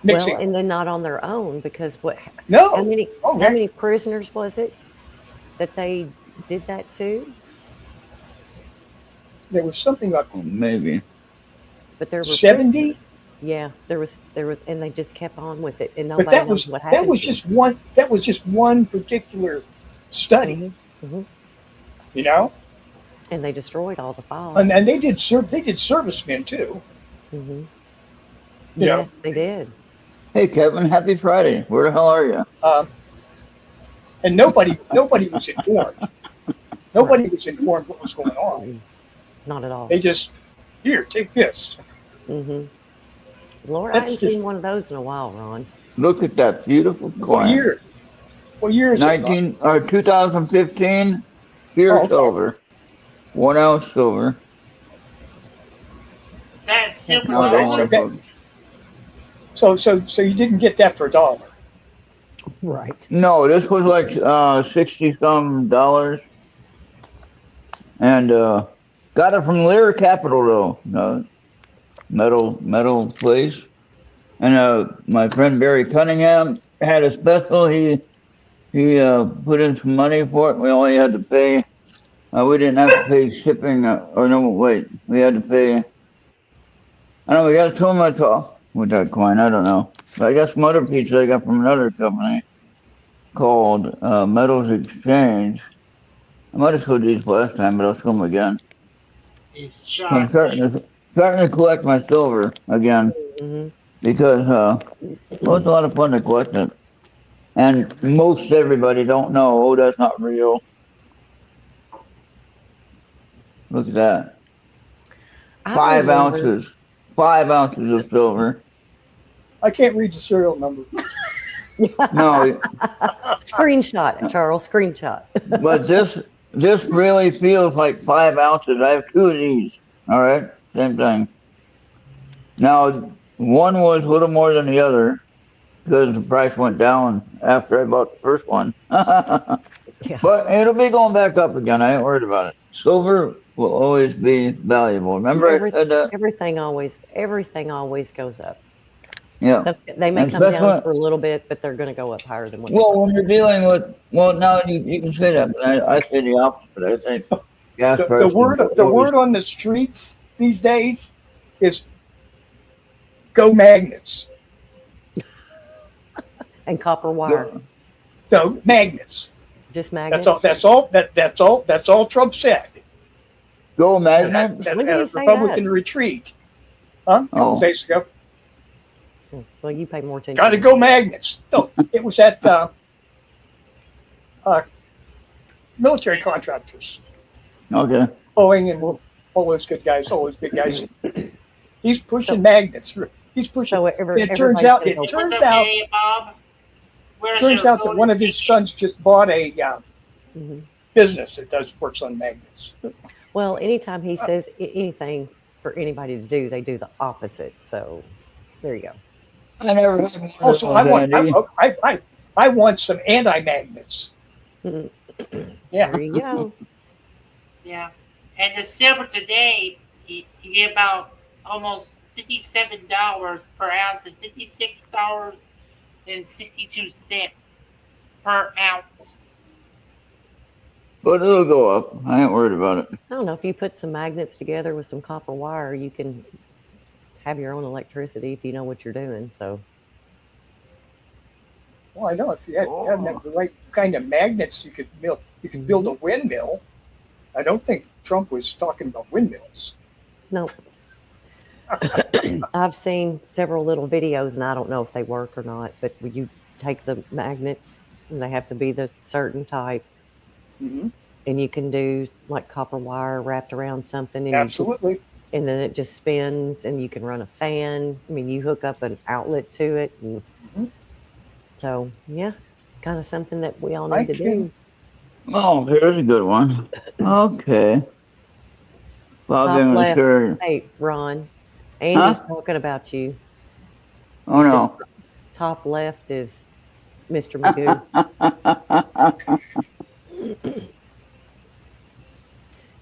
mixing. Well, and then not on their own because how no, many oh, how heck, many prisoners was it that they did that to? there was something like Oh, maybe. But there were 70, yeah, there was, and they just kept on with it, and but nobody that knows was what happened. that was just one. That was just one particular study, Hmm. you know. And they destroyed all the files. And they did servicemen too. Hmm. You know. Yes, they did. Hey, Kevin, happy Friday. Where the hell are you? And nobody was informed. Nobody was informed what was going on. Not at all. They just here, take this. Hmm. Lord, I That's haven't just- seen one of those in a while, Ron. Look at that beautiful coin. What year is it? 2015, pure Oh, okay. silver. 1 ounce silver. That's super No, I don't so want that- to. So you didn't get that for $1. Right. No, this was like 60-some dollars. And got it from Lear Capital, though. Metal place. And my friend Barry Cunningham had a special. He put in some money for it. We only had to pay. We didn't have to pay shipping. Or no, wait. We had to pay. I don't know. We got so much off with that coin. I don't know. But I got some other pieces I got from another company called Metals Exchange. I might have showed these last time, but I'll show them again. He's So I'm shocked. starting to collect my silver again Hmm. because it was a lot of fun to collect it. And most everybody don't know, oh, that's not real. Look at that. I 5 remember. ounces. 5 ounces of silver. I can't read the serial number. No, Screenshot it, Charles. Screenshot. but this really feels like 5 ounces. I have 2 of these. All right, same thing. Now, one was a little more than the other because the price went down after I bought the first one. Yeah. But it'll be going back up again. I ain't worried about it. Silver will always be valuable. Remember I said that? Everything always goes up. Yeah. They may And come down especially- for a little bit, but they're going to go up higher than what. Well, when you're dealing with, well, now you can say that, but I say the opposite. I think gas The prices word will always- on the streets these days is go magnets. And copper wire, No, magnets. just magnets. That's all Trump said. Go At, magnet. at, When at did a he say Republican that? retreat. Huh? A couple Oh. days ago. Well, you pay more attention. Got to go magnets. No, it was at military contractors, Okay. Boeing and all those good guys. He's pushing magnets. He's pushing. So It turns out. It everybody's turns What's out. up, Dave, Bob? Where's Turns your out that one of his voting? sons just bought a Mhm. business that works on magnets. Well, anytime he says anything for anybody to do, they do the opposite. So there you go. I never had one of Also, those, Andy. I want some anti-magnets. Mhm. Yeah. There you go. Yeah. And the silver today, you get about almost $57 per ounce. It's $56.62 per ounce. But it'll go up. I ain't worried about it. I don't know if you put some magnets together with some copper wire, you can have your own electricity if you know what you're doing. So Well, I know if you had the right kind of magnets, you could build a windmill. I don't think Trump was talking about windmills. no. I've seen several little videos, and I don't know if they work or not. But when you take the magnets, and they have to be the certain type, Mm-hmm. and you can do like copper wire wrapped around something, and Absolutely. and then it just spins, and you can run a fan. I mean, you hook up an outlet to it, and Mhm. so yeah, kind of something that we all I need to can- do. Oh, here's a good one. Okay. Bob Top didn't left. sure. Hey, Ron, Andy's Huh? talking about you. Oh no. Top left is Mr. Magoo.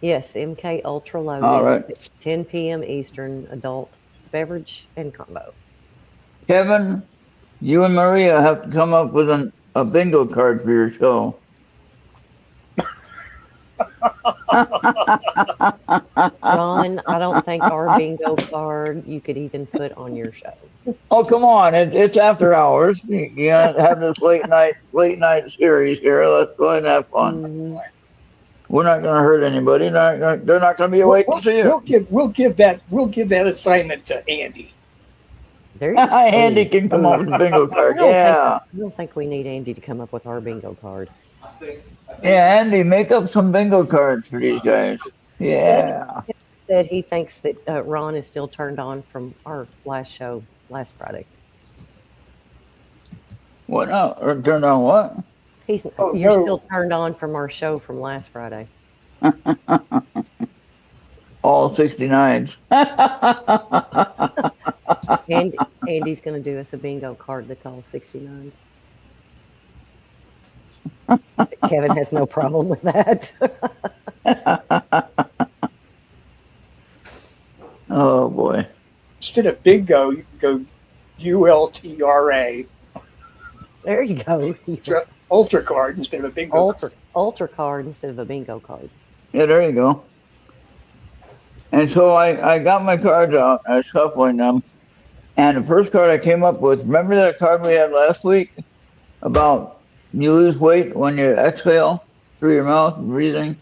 Yes, MK Ultra Loaded. All right. 10 p.m. Eastern, adult beverage and combo. Kevin, you and Maria have to come up with a bingo card for your show. Ron, I don't think our bingo card you could even put on your show. Oh, come on. It's after hours. You have this late night series here. Let's go ahead and have fun. Mhm. We're not going to hurt anybody. They're not going to be awake to see you. We'll give that assignment to Andy. There you go. Andy can come up with a bingo card. Yeah. I don't think we need Andy to come up with our bingo card. Yeah, Andy, make up some bingo cards for these guys. Yeah. That he thinks that Ron is still turned on from our last show last Friday. What now? Or turned on what? He's Oh, you're no. still turned on from our show from last Friday. All 69s. And Andy's going to do us a bingo card that's all 69s. Kevin has no problem with that. Oh, boy. Instead of bingo, you can go ULTRA. There you go. Ultra card instead of a bingo. Ultra card instead of a bingo card. Yeah, there you go. And so I got my cards out. I was shuffling them. And the first card I came up with, remember that card we had last week about you lose weight when you exhale through your mouth, breathing?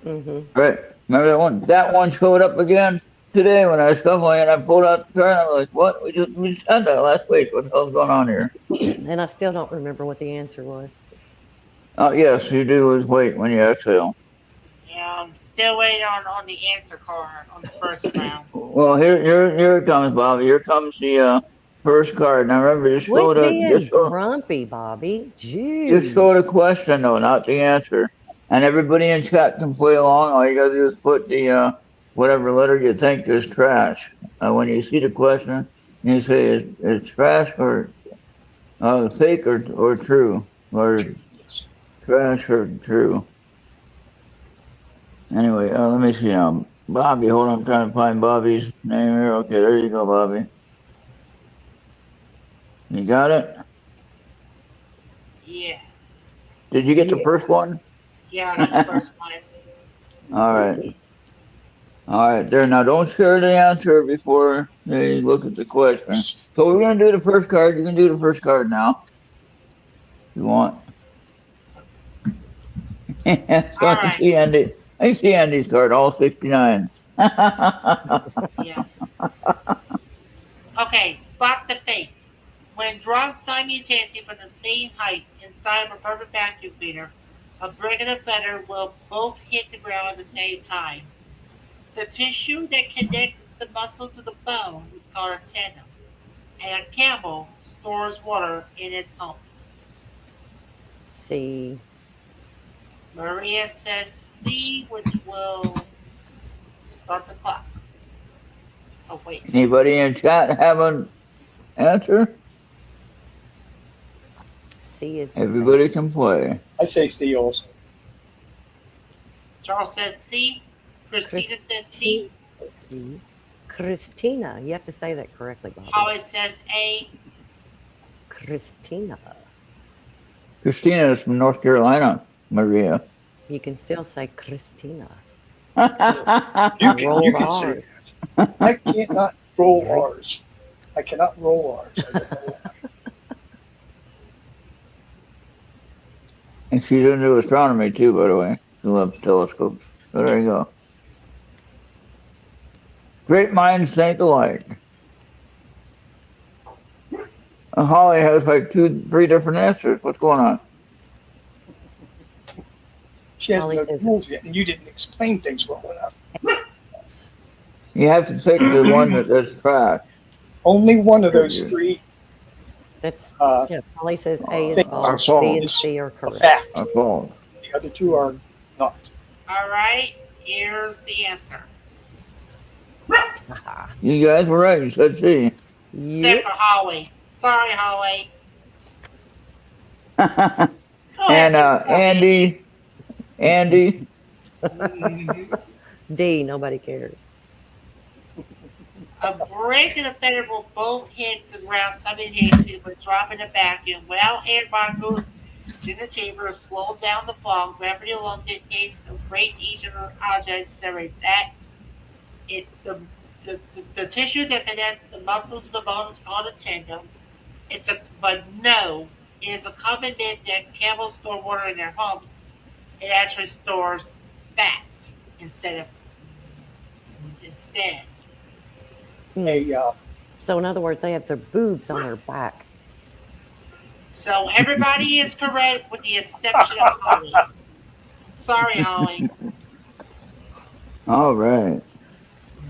Mm-hmm. Right. Remember that one? That one showed up again today when I was shuffling and I pulled out the card and I was like, what? We just had that last week. What the hell's going on here? And I still don't remember what the answer was. Yes, you do lose weight when you exhale. Yeah. Still waiting on the answer card on the first round. Well, here it comes, Bobby. Here comes the first card. Now remember, Quit being grumpy, Bobby. just Jeez. show the question though, not the answer. And everybody in chat can play along. All you gotta do is put the whatever letter you think is trash. When you see the question, you say it's trash or fake or true, or trash or true. Anyway, let me see now. Bobby, hold on, I'm trying to find Bobby's name here. Okay, there you go, Bobby. You got it? Yeah. Did you get the first one? Yeah, I got the first one. All right. All right, there. Now, don't share the answer before they look at the question. So we're going to do the first card. You can do the first card now. If you want. So All right. I see Andy's card, all 69. Yeah. Okay, spot the fake. When dropped simultaneously from the same height inside of a perfect vacuum cleaner, a brick and a feather will both hit the ground at the same time. The tissue that connects the muscle to the bone is called a tendon, and a camel stores water in its humps. C. Maria says C, which will start the clock. Oh, wait. Anybody in chat have an answer? C is. Everybody can play. I say C also. Charles says C. Christina says C. C. Christina. You have to say that correctly, Bobby. Holly says A. Christina. Christina is from North Carolina, Maria. You can still say Christina. You Roll can say that. I cannot roll R's. I cannot roll R's. I don't know why. And she's into astronomy too, by the way. She loves telescopes. So there you go. Great minds think alike. Holly has like 3 different answers. What's going on? She has Holly no says- rules yet, and you didn't explain things well enough. You have to pick the one that's trash. Only one of those 3 That's uh, yeah. Polly says A is Things false. are B and false. C are a correct. fact. Are false. The other 2 are not. All right, here's the answer. Aha. You guys were right. You said C. Except Yep. for Holly. Sorry, Holly. Go And ahead, Andy, D. Nobody cares. A brick and a feather will both hit the ground simultaneously when dropping a vacuum. Without air molecules in the chamber, slow down the fall. Gravity alone dictates the rate each object separates. The tissue that connects the muscles to the bone is called a tendon. But no, it is a common myth that camels store water in their humps. It actually stores fat instead. So in other words, they have their boobs on their back. So everybody is correct with the exception of Holly. Sorry, Holly. all right.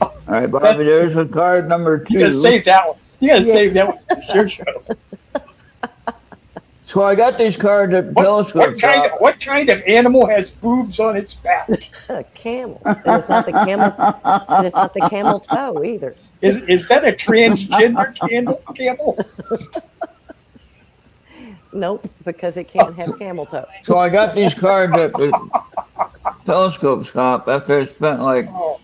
All right, Bobby, there's a card number 2. You gotta save that one. You gotta save that one for your show. So I got these cards at the telescope shop. What kind of animal has boobs on its back? A camel. And it's not the camel. And it's not the camel toe either. Is that a transgender camel? Nope, because it can't have camel toe. So I got these cards at the telescope shop after I spent like Oh,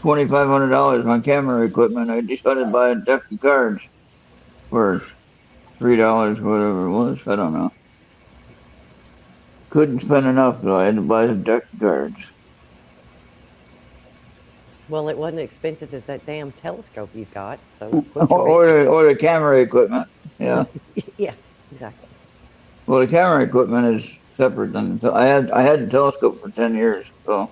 $2,500 on camera equipment. I decided to buy a deck of cards for $3, whatever it was. I don't know. Couldn't spend enough, so I had to buy a deck of cards. Well, it wasn't expensive as that damn telescope you've got. So quit your Or the camera equipment. Yeah. yeah, exactly. Well, the camera equipment is separate than I had the telescope for 10 years. So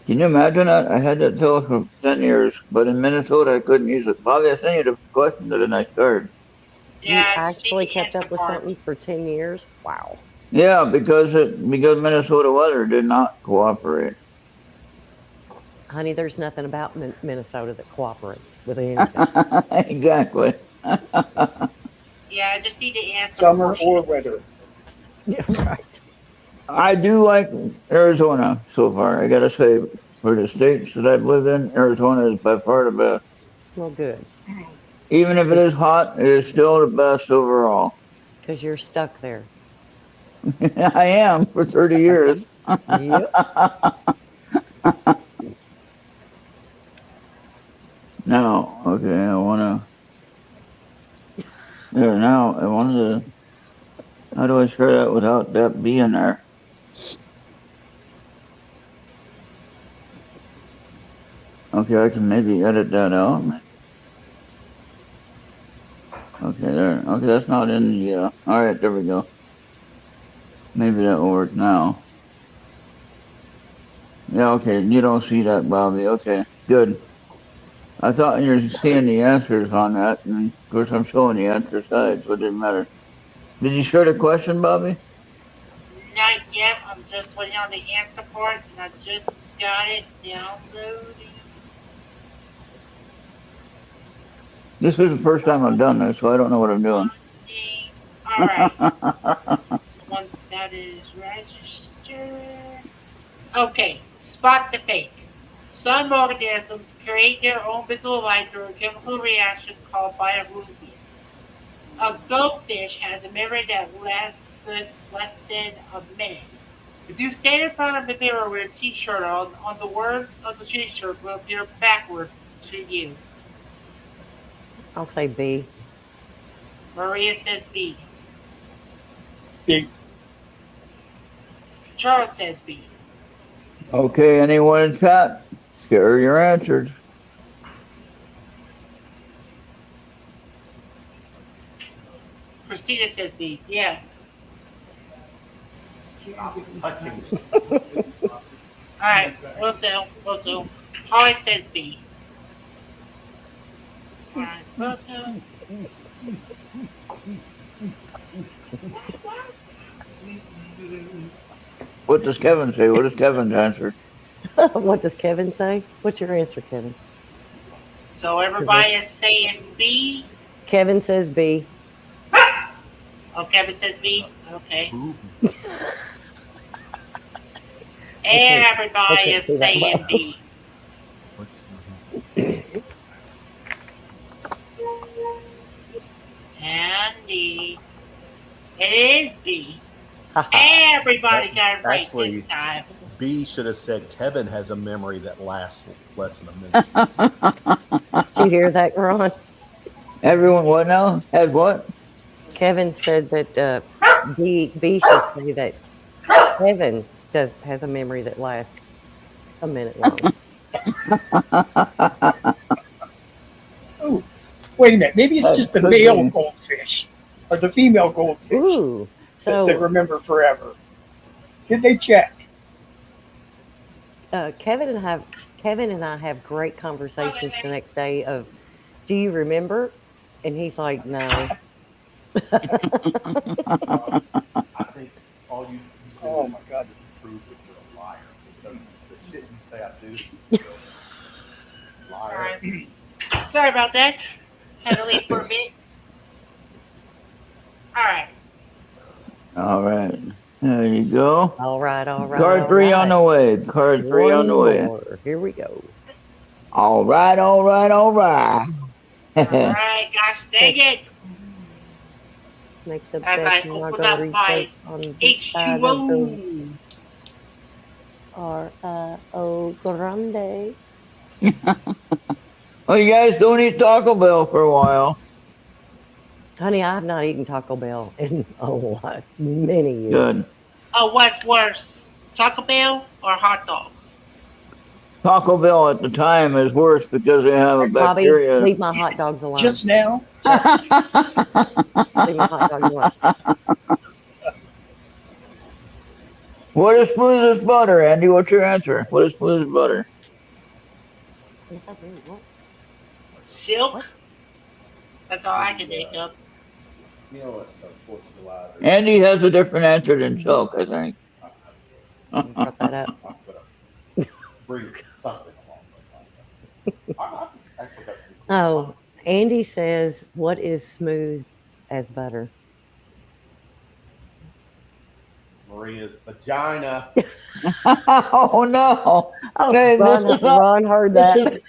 can you imagine that? I had that telescope for 10 years, but in Minnesota I couldn't use it. Bobby, I sent you the question to the nice card. Yeah, You actually she kept up answered with part. something for 10 years? Wow. Yeah, because Minnesota weather did not cooperate. Honey, there's nothing about Minnesota that cooperates with anything. Exactly. Yeah, I just need to answer Summer portion. or winter. Yeah, right. I do like Arizona so far. I gotta say, for the states that I've lived in, Arizona is by far the best. Well, good. Even if it is hot, it is still the best overall. Because you're stuck there. I am for 30 years. Yep. Now, okay, I wanna. There, now I wanted to. How do I share that without that being there? Okay, I can maybe edit that out. Okay, there. Okay, that's not in the. All right, there we go. Maybe that will work now. Yeah, okay. You don't see that, Bobby. Okay, good. I thought you were seeing the answers on that, and of course I'm showing the answer side, so it didn't matter. Did you share the question, Bobby? Not yet. I'm just waiting on the answer part, and I just got it downloading. This is the first time I've done this, so I don't know what I'm doing. All right. So once that is registered. Okay, spot the fake. Some organisms create their own visible light through a chemical reaction called bioluminescence. A goldfish has a memory that lasts less than a minute. If you stand in front of a mirror with a t-shirt on the words of the t-shirt will appear backwards to you. I'll say B. Maria says B. Big. Charles says B. Okay, anyone in chat? Share your answers. Christina says B. Yeah. Touching. All right. Wilson. Holly says B. All right. Wilson. What does Kevin say? What is Kevin's answer? What does Kevin say? What's your answer, Kevin? So everybody is saying B. Kevin says B. Oh, Kevin says B. Okay. Everybody is saying B. Andy. It is B. Everybody got it right Actually, this time. B should have said Kevin has a memory that lasts less than a minute. Did you hear that, Ron? Everyone what now? Has what? Kevin said that B should say that Kevin has a memory that lasts a minute long. Oh, wait a minute. Maybe it's just the could male be. goldfish or the female goldfish Ooh, that they so remember forever. Did they check? Kevin and I have great conversations the next day of, do you remember? And he's like, no. I think all you Oh my God. prove that you're a liar because the shit you say I do. All Liar. right. Sorry about that. Had to leave for a bit. All right. All right. There you go. All right. Card three on the way. Card three on the way. More. Here we go. All right. All right. Gosh dang it. Make the As I best open up my on this side of the H2O. R-O Grande. Well, you guys don't eat Taco Bell for a while. Honey, I have not eaten Taco Bell in many years. Good. Oh, what's worse? Taco Bell or hot dogs? Taco Bell at the time is worse because they have a Bobby, bacteria. leave my hot dogs alone. Just now? Leave my hot dogs alone. What is smooth as butter, Andy? What's your answer? What is smooth as butter? Yes, I do. What? Silk? What? That's all I can think of. You know what? The 4th of July. Andy has a different answer than Chuck, I think. You brought that up. I'm gonna bring something along. I actually got some cool Oh, Andy says, "What is smooth as butter?" Maria's vagina. Oh no! Oh, Hey, this Ron, is not. Ron heard This that. is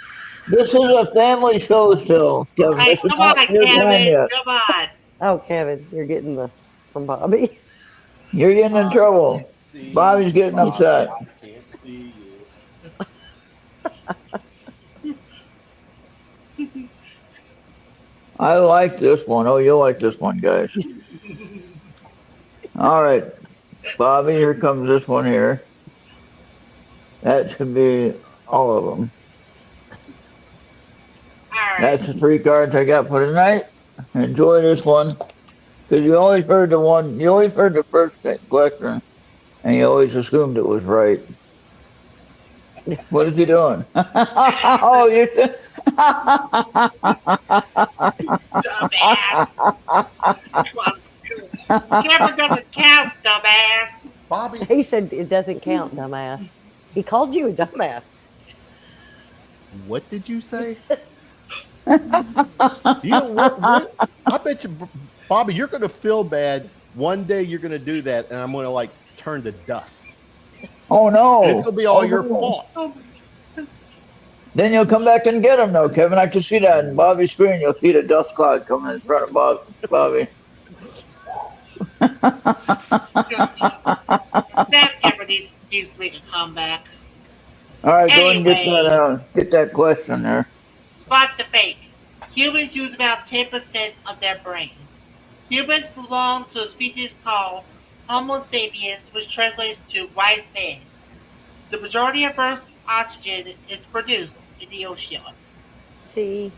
this is a family show still, Kevin. Hey, This is come on, not your time Kevin. yet. Come on. Oh, Kevin, you're getting the from Bobby. You're getting in trouble. See Bobby's getting Bobby, upset. I can't see you. I like this one. Oh, you'll like this one, guys. All right, Bobby, here comes this one here. That should be all of them. All right. That's the 3 cards I got for tonight. Enjoy this one. Because you always heard the first question, and you always assumed it was right. What is he doing? Oh, you Dumbass. Kevin doesn't count, dumbass. Bobby, He said it doesn't count, dumbass. He called you a dumbass. what did you say? You know what? I bet you, Bobby, you're going to feel bad. One day you're going to do that, and I'm going to like turn to dust. Oh no! And it's going to be all Oh, your no. fault. Then you'll come back and get him, though, Kevin. I can see that in Bobby's screen. You'll see the dust cloud coming in front of Bobby. Snap Kevin needs to make a comeback. All right, go and Anyway. get that question there. Spot the fake. Humans use about 10% of their brain. Humans belong to a species called Homo sapiens, which translates to wise man. The majority of Earth's oxygen is produced in the oceans. C.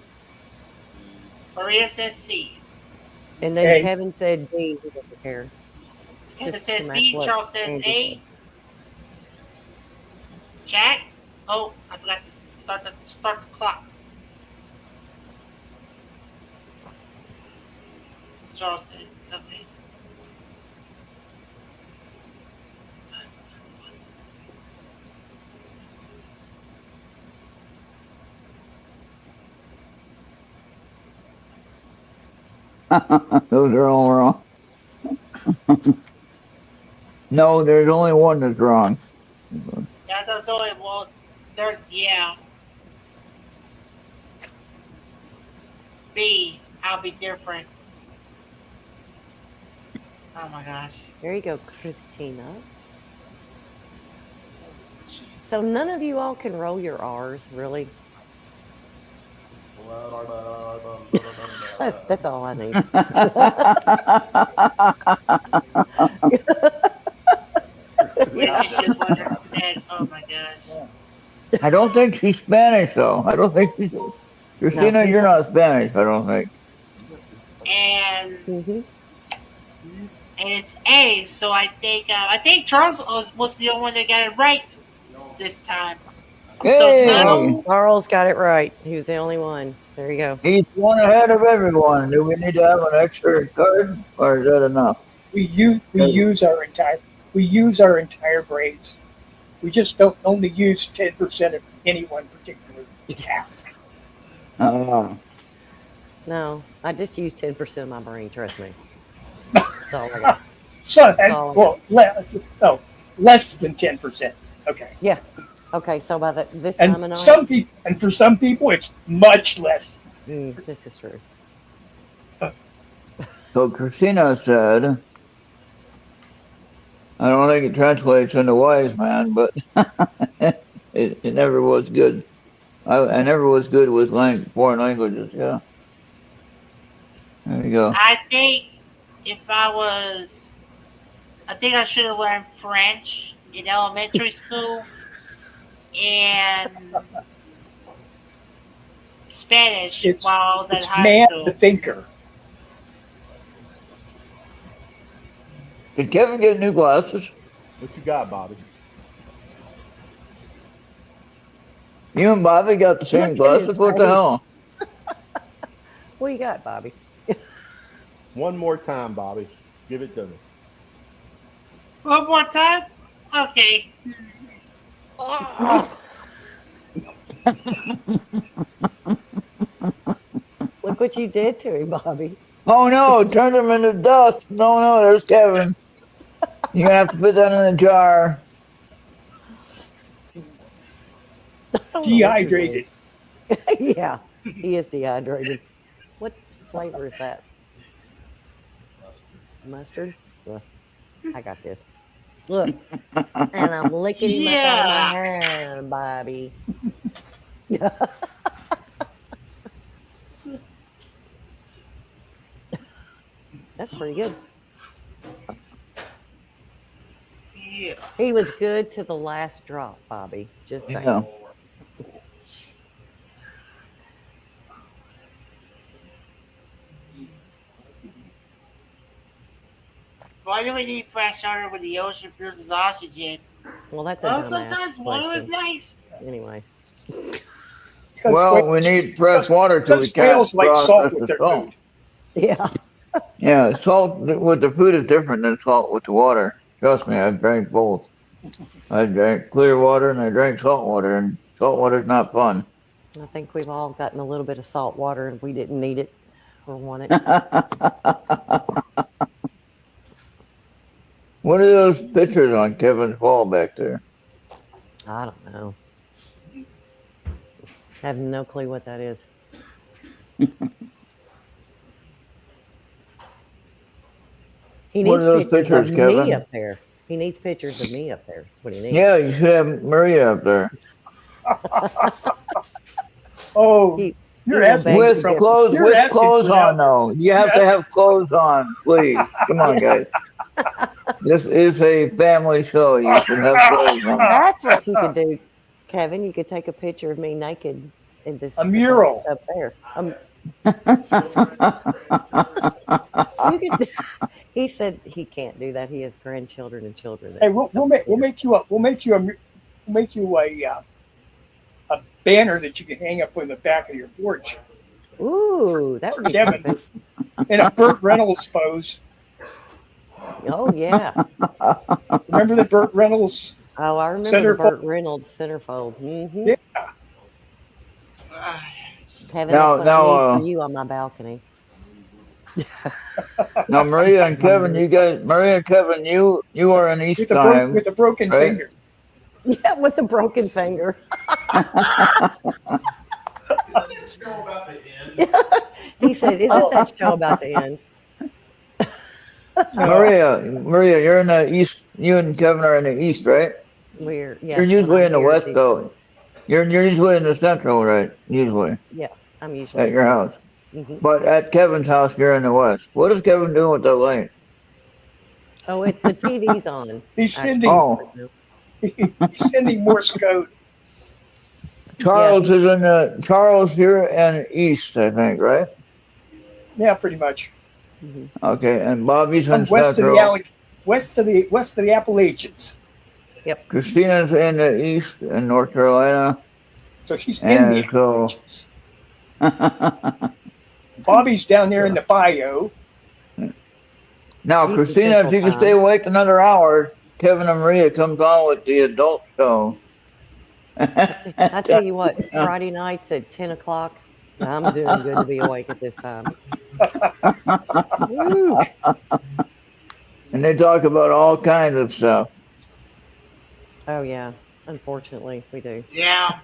Maria says C. And then Hey. Kevin said D. He doesn't care. Kevin Just says to B. match what Charles says Andy A. said. Jack? Oh, I forgot to start the clock. Charles says, okay. Those are all wrong. No, there's only one that's wrong. Yeah, that's only well, there. Yeah. B. I'll be different. Oh my gosh. There you go, Christina. So none of you all can roll your R's, really? That's all I need. Yeah. She 100%. Oh my gosh. I don't think she's Spanish, though. I don't think she's. Christina, he's you're not. not Spanish, I don't think. And Mhm. it's A. So I think Charles was the only one that got it right this time. Hey! not- Charles got it right. He was the only one. There you go. He's one ahead of everyone. Do we need to have an extra card, or is that enough? We use our entire brains. We just don't only use 10% of any one particular task. No, I just used 10% of my brain. Trust me. That's all I got. So, Oh. well, less than 10%. Okay. Yeah. Okay. So by this And time of night, for some people, it's much less. this is true. So Christina said, I don't think it translates into wise man, but it never was good. I never was good with foreign languages, yeah. There you go. I think I think I should have learned French in elementary school and Spanish while I was at It's high man school. the thinker. Did Kevin get new glasses? What you got, Bobby? You and Bobby got the same Look at his glasses? What the face. hell? What you got, Bobby? One more time, Bobby. Give it to me. One more time? Okay. Look what you did to him, Bobby. Oh no, turned him into dust. No, there's Kevin. You're gonna have to put that in a jar. I don't know what you're Dehydrated. doing. Yeah, he is dehydrated. What flavor is that? Mustard? Look, I got this. Look, and I'm licking him up out of my hand, Bobby. That's pretty good. Yeah. He was good to the last drop, Bobby. Just saying. Yeah. Why do we need fresh water when the ocean produces oxygen? Well, that's a Well, dumbass sometimes water is question. nice. Anyway, Because Well, we whales- need fresh water till we because can't whales like salt process with the their salt. food. yeah. Yeah, salt with the food is different than salt with the water. Trust me, I've drank both. I drank clear water and I drank salt water, and salt water's not fun. I think we've all gotten a little bit of salt water and we didn't need it or want it. What are those pictures on Kevin's wall back there? I don't know. I have no clue what that is. He What needs are those pictures of pictures, Kevin? me up there. He needs pictures of me up there. That's what he needs. Yeah, you should have Maria up there. Oh, He- you're he will asking beg With to for differ. clothes, You're with asking clothes for on that. though. You have to have clothes on, please. Come on, guys. This is a family show. You should have clothes on. That's what you could do, Kevin. You could take a picture of me naked and just A mural. up there. You could, he said he can't do that. He has grandchildren and children. that- Hey, we'll make you a banner that you can hang up on the back of your porch Ooh, that would be Kevin. perfect. in a Burt Reynolds pose. Oh yeah. Remember the Burt Reynolds? Oh, I remember Centerfold. the Burt Reynolds centerfold. Mm-hmm. Yeah. Kevin, Now- that's what now, I need for you on my balcony. Now, Maria and Kevin, you are in East With a, time. with a broken right? finger. Yeah, with a broken finger. He said, "Isn't that show about to end?" Maria, you're in the East. You and Kevin are in the East, right? We're You're usually in the West, though. You're usually in the Central, right? Usually Yeah, I'm usually at your house. hmm But at Kevin's house, you're in the West. What is Kevin doing with the light? Oh, the TV's on. He's actually. sending Oh, he's sending Morse code. Charles is in the Charles here and East, I think, right? Yeah, pretty much. Okay, and Bobby's in West of Central. the west of the Appalachians. Christina's in the East in North Carolina. So she's in And the so- Appalachians. Bobby's down there in the bayou. Now, He's the Christina, if central you can time. stay awake another hour, Kevin and Maria comes on with the adult show. I tell you what, Friday nights at 10 o'clock, I'm doing good to be awake at this time. Woo. And they talk about all kinds of stuff. Oh yeah, unfortunately we do. Yeah.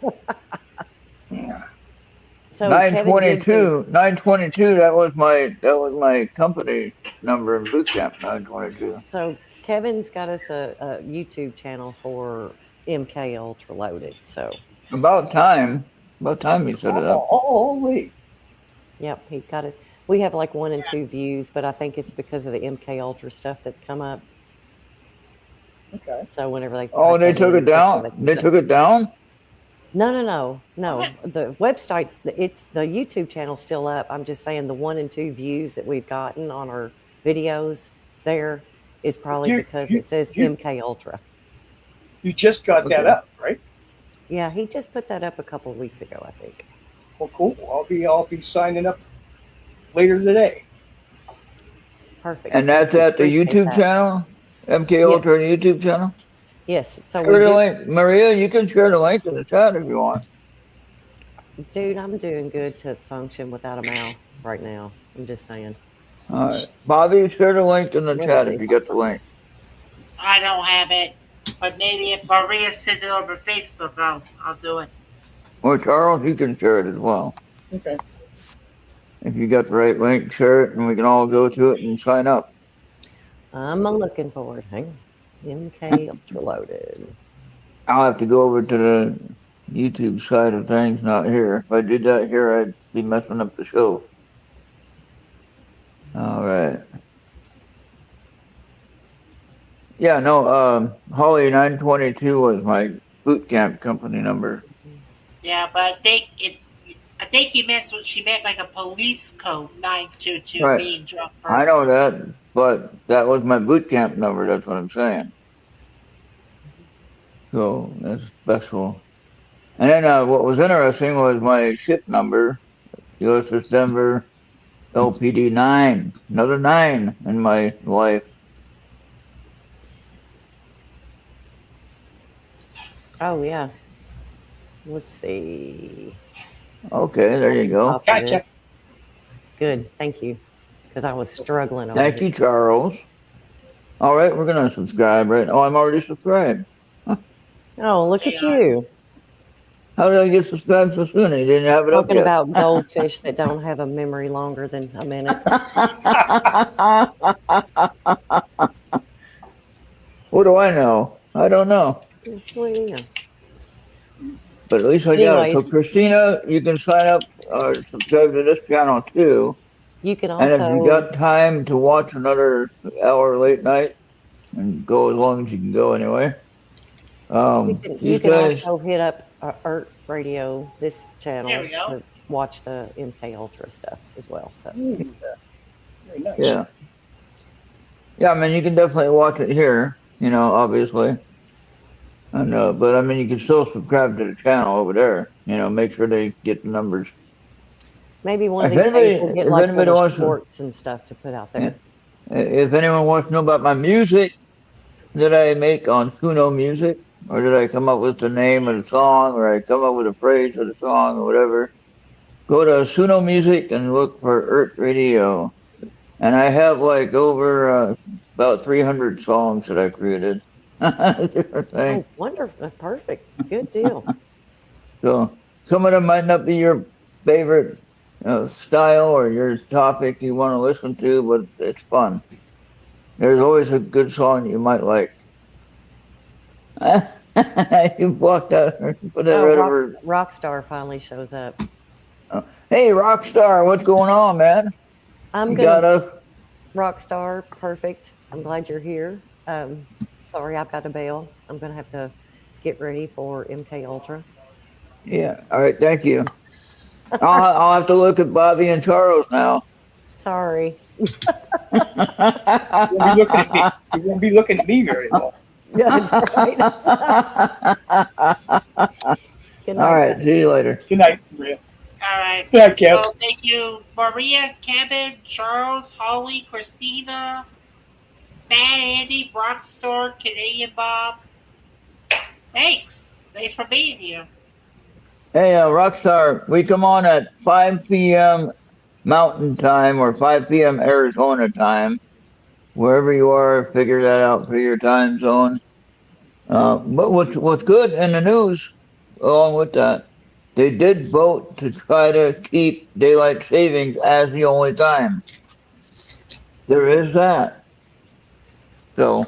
So Kevin did the- 922, that was my company number in boot camp, 922. So Kevin's got us a YouTube channel for MK Ultra Loaded. So About time you set it up. Holy. yep, he's got us. We have like 1 and 2 views, but I think it's because of the MK Ultra stuff that's come up. Okay. So whenever they Oh, they type that took in, it down? They took it down? No. The website, it's the YouTube channel's still up. I'm just saying the 1 and 2 views that we've gotten on our videos there is probably because it says MK Ultra. You just got that Okay. up, right? Yeah, he just put that up a couple of weeks ago, I think. Well, cool. I'll be signing up later today. Perfect. And that's at the Appreciate YouTube that. channel? MK Yes. Ultra YouTube channel? Yes. So we Share the do, link. Maria, you can share the link in the chat if you want. dude, I'm doing good to function without a mouse right now. I'm just saying. All right. Bobby, share the link in the Let me chat see if you if get the link. I don't have it, but maybe if Maria sends it over Facebook, I'll do it. Or Charles, you can share it as well. Okay. If you got the right link, share it and we can all go to it and sign up. I'm looking for it. Hang on. MK Ultra loaded. I'll have to go over to the YouTube side of things, not here. If I did that here, I'd be messing up the show. All right. Yeah, no, Holly 922 was my boot camp company number. Yeah, but I think she meant like a police code 922 Right. being drunk person. I know that, but that was my boot camp number. That's what I'm saying. So that's special. And then what was interesting was my ship number, USS Denver LPD 9. Another 9 in my life. Oh yeah. Let's see. Okay, there you go. Off of Gotcha. it. Good. Thank you. Because I was struggling over Thank here. you, Charles. All right, we're going to subscribe, right? Oh, I'm already subscribed. Oh, look at Yeah. you. How did I get subscribed so soon? You didn't have it up Talking yet. about goldfish that don't have a memory longer than a minute. What do I know? I don't know. Well, yeah. But at least I got it. So Anyways. Christina, you can sign up or subscribe to this channel too. You can And if you also got time to watch another hour late night, and go as long as you can go anyway. you These can guys, also hit up ERRT Radio, this channel, There we go. to watch the MK Ultra stuff as well. So Very nice. yeah. Yeah, I mean, you can definitely watch it here, obviously. And, but I mean, you can still subscribe to the channel over there, make sure they get the numbers. maybe one of If these days anybody- we'll get if like anybody little wants to- shorts and stuff to put out there. If anyone wants to know about my music that I make on Suno Music, or did I come up with the name of the song, or I come up with a phrase of the song, or whatever, go to Suno Music and look for ERRT Radio. And I have like over about 300 songs that I created. Different things. Oh, wonderful. Perfect. Good deal. So some of them might not be your favorite style or your topic you want to listen to, but it's fun. There's always a good song you might like. You blocked out. Put that right over. Rockstar finally shows up. Hey, Rockstar, what's going on, man? I'm You gonna got us? Rockstar. Perfect. I'm glad you're here. Sorry, I've got to bail. I'm gonna have to get ready for MK Ultra. Yeah. All right. Thank you. I'll have to look at Bobby and Charles now. Sorry. You won't be looking at me. You won't be looking at me very long. Yeah, that's right. Good night, All right. guys. See you later. Good night, Maria. All right. Good night, Kev. So thank you, Maria, Kevin, Charles, Holly, Christina, Matt, Andy, Rockstar, Canadian Bob. Thanks. Thanks for being here. Hey, Rockstar, we come on at 5 p.m. Mountain Time or 5 p.m. Arizona time. Wherever you are, figure that out for your time zone. But what's good in the news, along with that, they did vote to try to keep daylight savings as the only time. There is that. So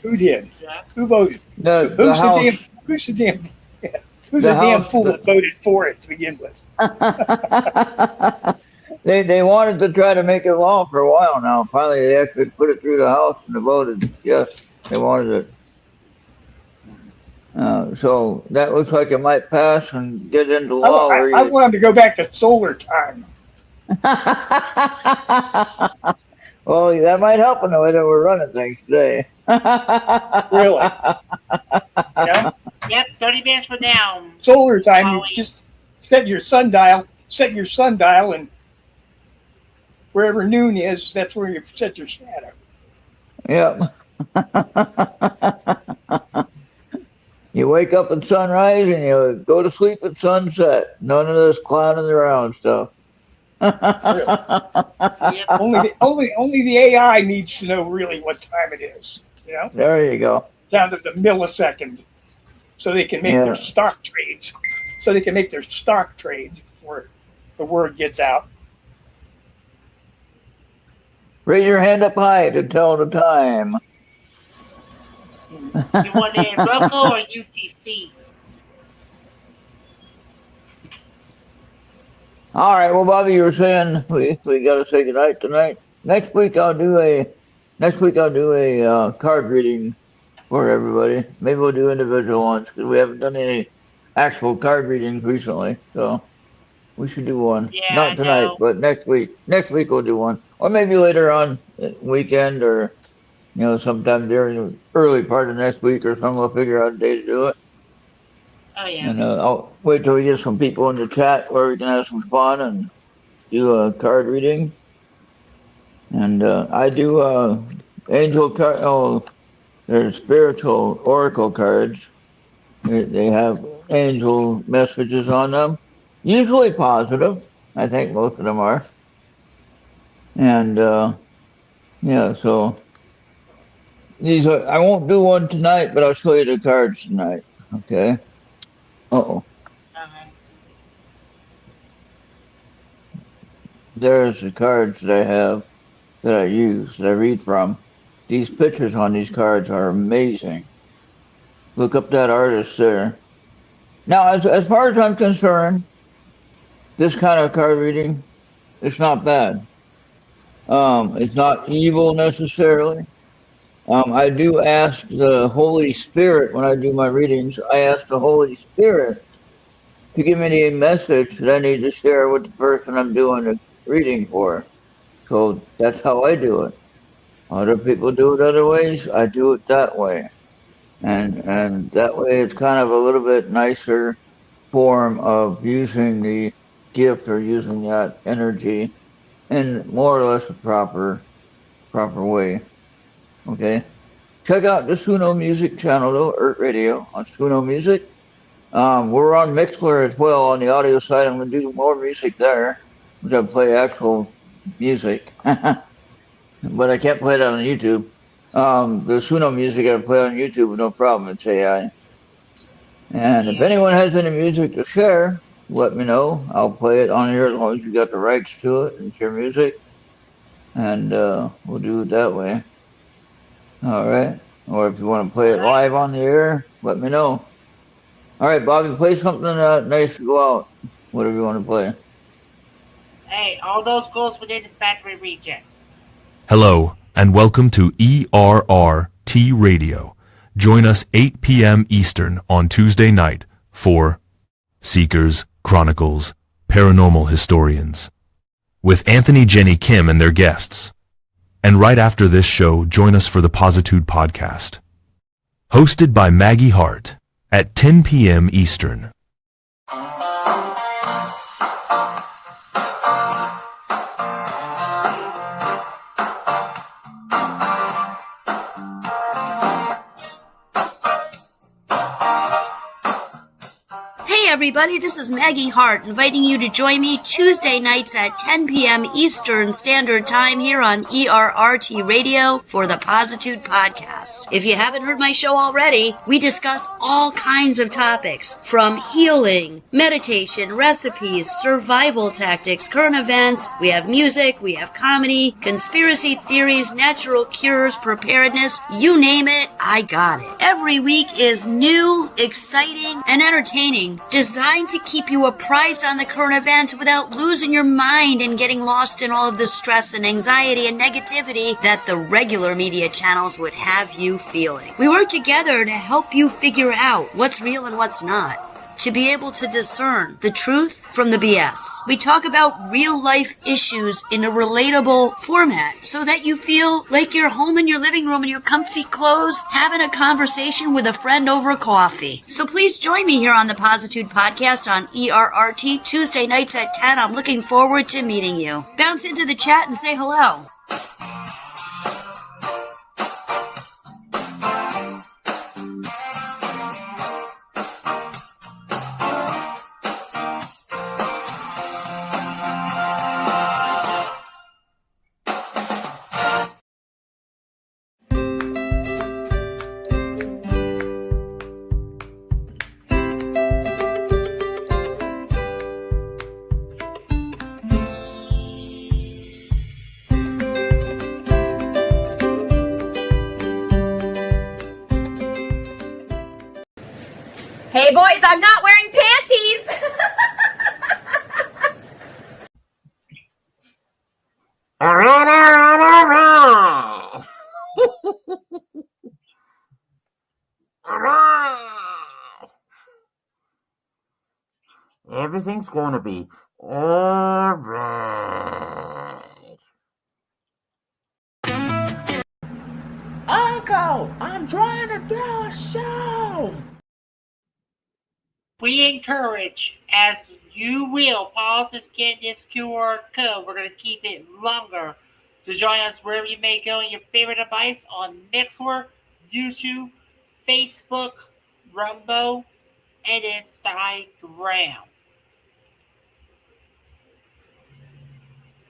Who did? Yeah. Who voted? the Who's the House. damn? Who's the damn? Yeah. Who's The the damn House- fool that voted for it to begin with? They wanted to try to make it law for a while now. Finally, they actually put it through the House and they voted yes. They wanted it. So that looks like it might pass and get into law. where I you- want him to go back to solar time. Well, that might help in the way that we're running things today. Really? You know? Yep, 30 minutes from now. Solar time. You Holly. just set your sundial. Set your sundial and Wherever noon is, that's where you set your shadow. Yep. You wake up at sunrise and you go to sleep at sunset. None of this clowning around stuff. Only the AI needs to know really what time it is. You know, There you go. down to the millisecond, so they can make Yeah. their stock trades. So they can make their stock trades before the word gets out. Raise your hand up high to tell the time. You want it in Roku or UTC? All right. Well, Bobby, you were saying we got to say goodnight tonight. Next week I'll do a card reading for everybody. Maybe we'll do individual ones because we haven't done any actual card readings recently. So we should do one. Yeah, Not I tonight, know. but next week. Next week we'll do one, or maybe later on weekend, or sometime during the early part of next week or something. We'll figure out a day to do it. Oh yeah. And I'll wait till we get some people in the chat where we can have some fun and do a card reading. And I do angel card. Oh, they're spiritual oracle cards. They have angel messages on them, usually positive. I think most of them are. And yeah, so these are. I won't do one tonight, but I'll show you the cards tonight. Okay. Uh-oh. There's the cards that I have, that I use, that I read from. These pictures on these cards are amazing. Look up that artist there. Now, as far as I'm concerned, this kind of card reading, it's not bad. It's not evil necessarily. I do ask the Holy Spirit when I do my readings. I ask the Holy Spirit to give me the message that I need to share with the person I'm doing the reading for. So that's how I do it. Other people do it other ways. I do it that way, and that way it's kind of a little bit nicer form of using the gift or using that energy in more or less a proper way. Okay. Check out the Suno Music channel though, ERRT Radio on Suno Music. We're on Mixler as well on the audio side. I'm going to do more music there. I'm going to play actual music, but I can't play that on YouTube. The Suno Music I play on YouTube, no problem. It's AI. And if anyone has any music to share, let me know. I'll play it on here as long as you got the rights to it and share music. And we'll do it that way. All right. Or if you want to play it live on the air, let me know. All right, Bobby, play something nice to go out. Whatever you want to play. Hey, all those goes within the factory rejects. Hello, and welcome to ERRT Radio. Join us 8 p.m. Eastern on Tuesday night for Seekers, Chronicles, Paranormal Historians, with Anthony, Jenny, Kim, and their guests. And right after this show, join us for the Positude Podcast, hosted by Maggie Hart at 10 p.m. Eastern. Hey everybody, this is Maggie Hart inviting you to join me Tuesday nights at 10 p.m. Eastern Standard Time here on ERRT Radio for the Positude Podcast. If you haven't heard my show already, we discuss all kinds of topics from healing, meditation, recipes, survival tactics, current events. We have music, we have comedy, conspiracy theories, natural cures, preparedness, you name it, I got it. Every week is new, exciting, and entertaining, designed to keep you apprised on the current events without losing your mind and getting lost in all of the stress and anxiety and negativity that the regular media channels would have you feeling. We work together to help you figure out what's real and what's not. to be able to discern the truth from the BS. We talk about real life issues in a relatable format so that you feel like you're home in your living room in your comfy clothes having a conversation with a friend over coffee. So please join me here on the Positude Podcast on ERRT Tuesday nights at 10. I'm looking forward to meeting you. Bounce into the chat and say hello. Hey boys, I'm not wearing panties. All right. All right. Everything's going to be all right. Uncle, I'm trying to do a show. We encourage, as you will, pause and scan this QR code. We're going to keep it longer. To join us wherever you may go on your favorite device on Mixer, YouTube, Facebook, Rumbo, and Instagram.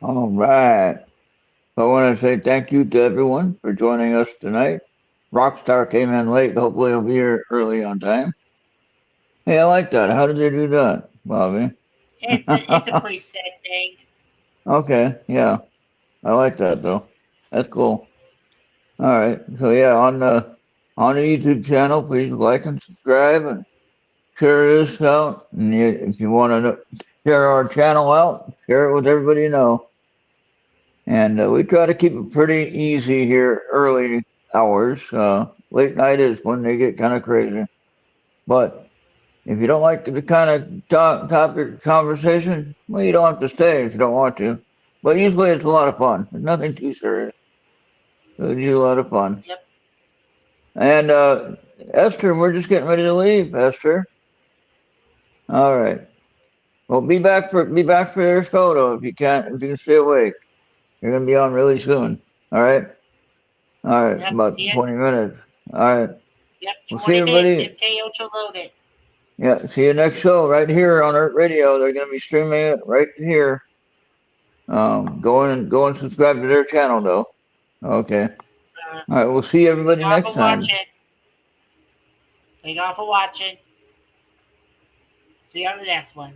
All right. I want to say thank you to everyone for joining us tonight. Rockstar came in late. Hopefully he'll be here early on time. Hey, I like that. How did they do that, Bobby? It's a preset thing. Okay, yeah. I like that though. That's cool. All right. So yeah, on the YouTube channel, please like and subscribe and share this out. And if you want to share our channel out, share it with everybody you know. And we try to keep it pretty easy here, early hours. Late night is when they get kind of crazy. But if you don't like the kind of topic conversation, well, you don't have to stay if you don't want to. But usually it's a lot of fun. It's nothing too serious. It's usually a lot of fun. Yep. And Esther, we're just getting ready to leave, Esther. All right. Well, be back for your photo if you can stay awake. You're gonna be on really soon. All right. All right. Yep, About 20 minutes. All right. Yep, We'll 20 see everybody. minutes if KO to load it. Yeah. See you next show right here on ERRT Radio. They're gonna be streaming it right here. Go and subscribe to their channel though. Okay. All right. We'll see everybody Thank y'all next for time. watching. Thank y'all for watching. See you on the next one.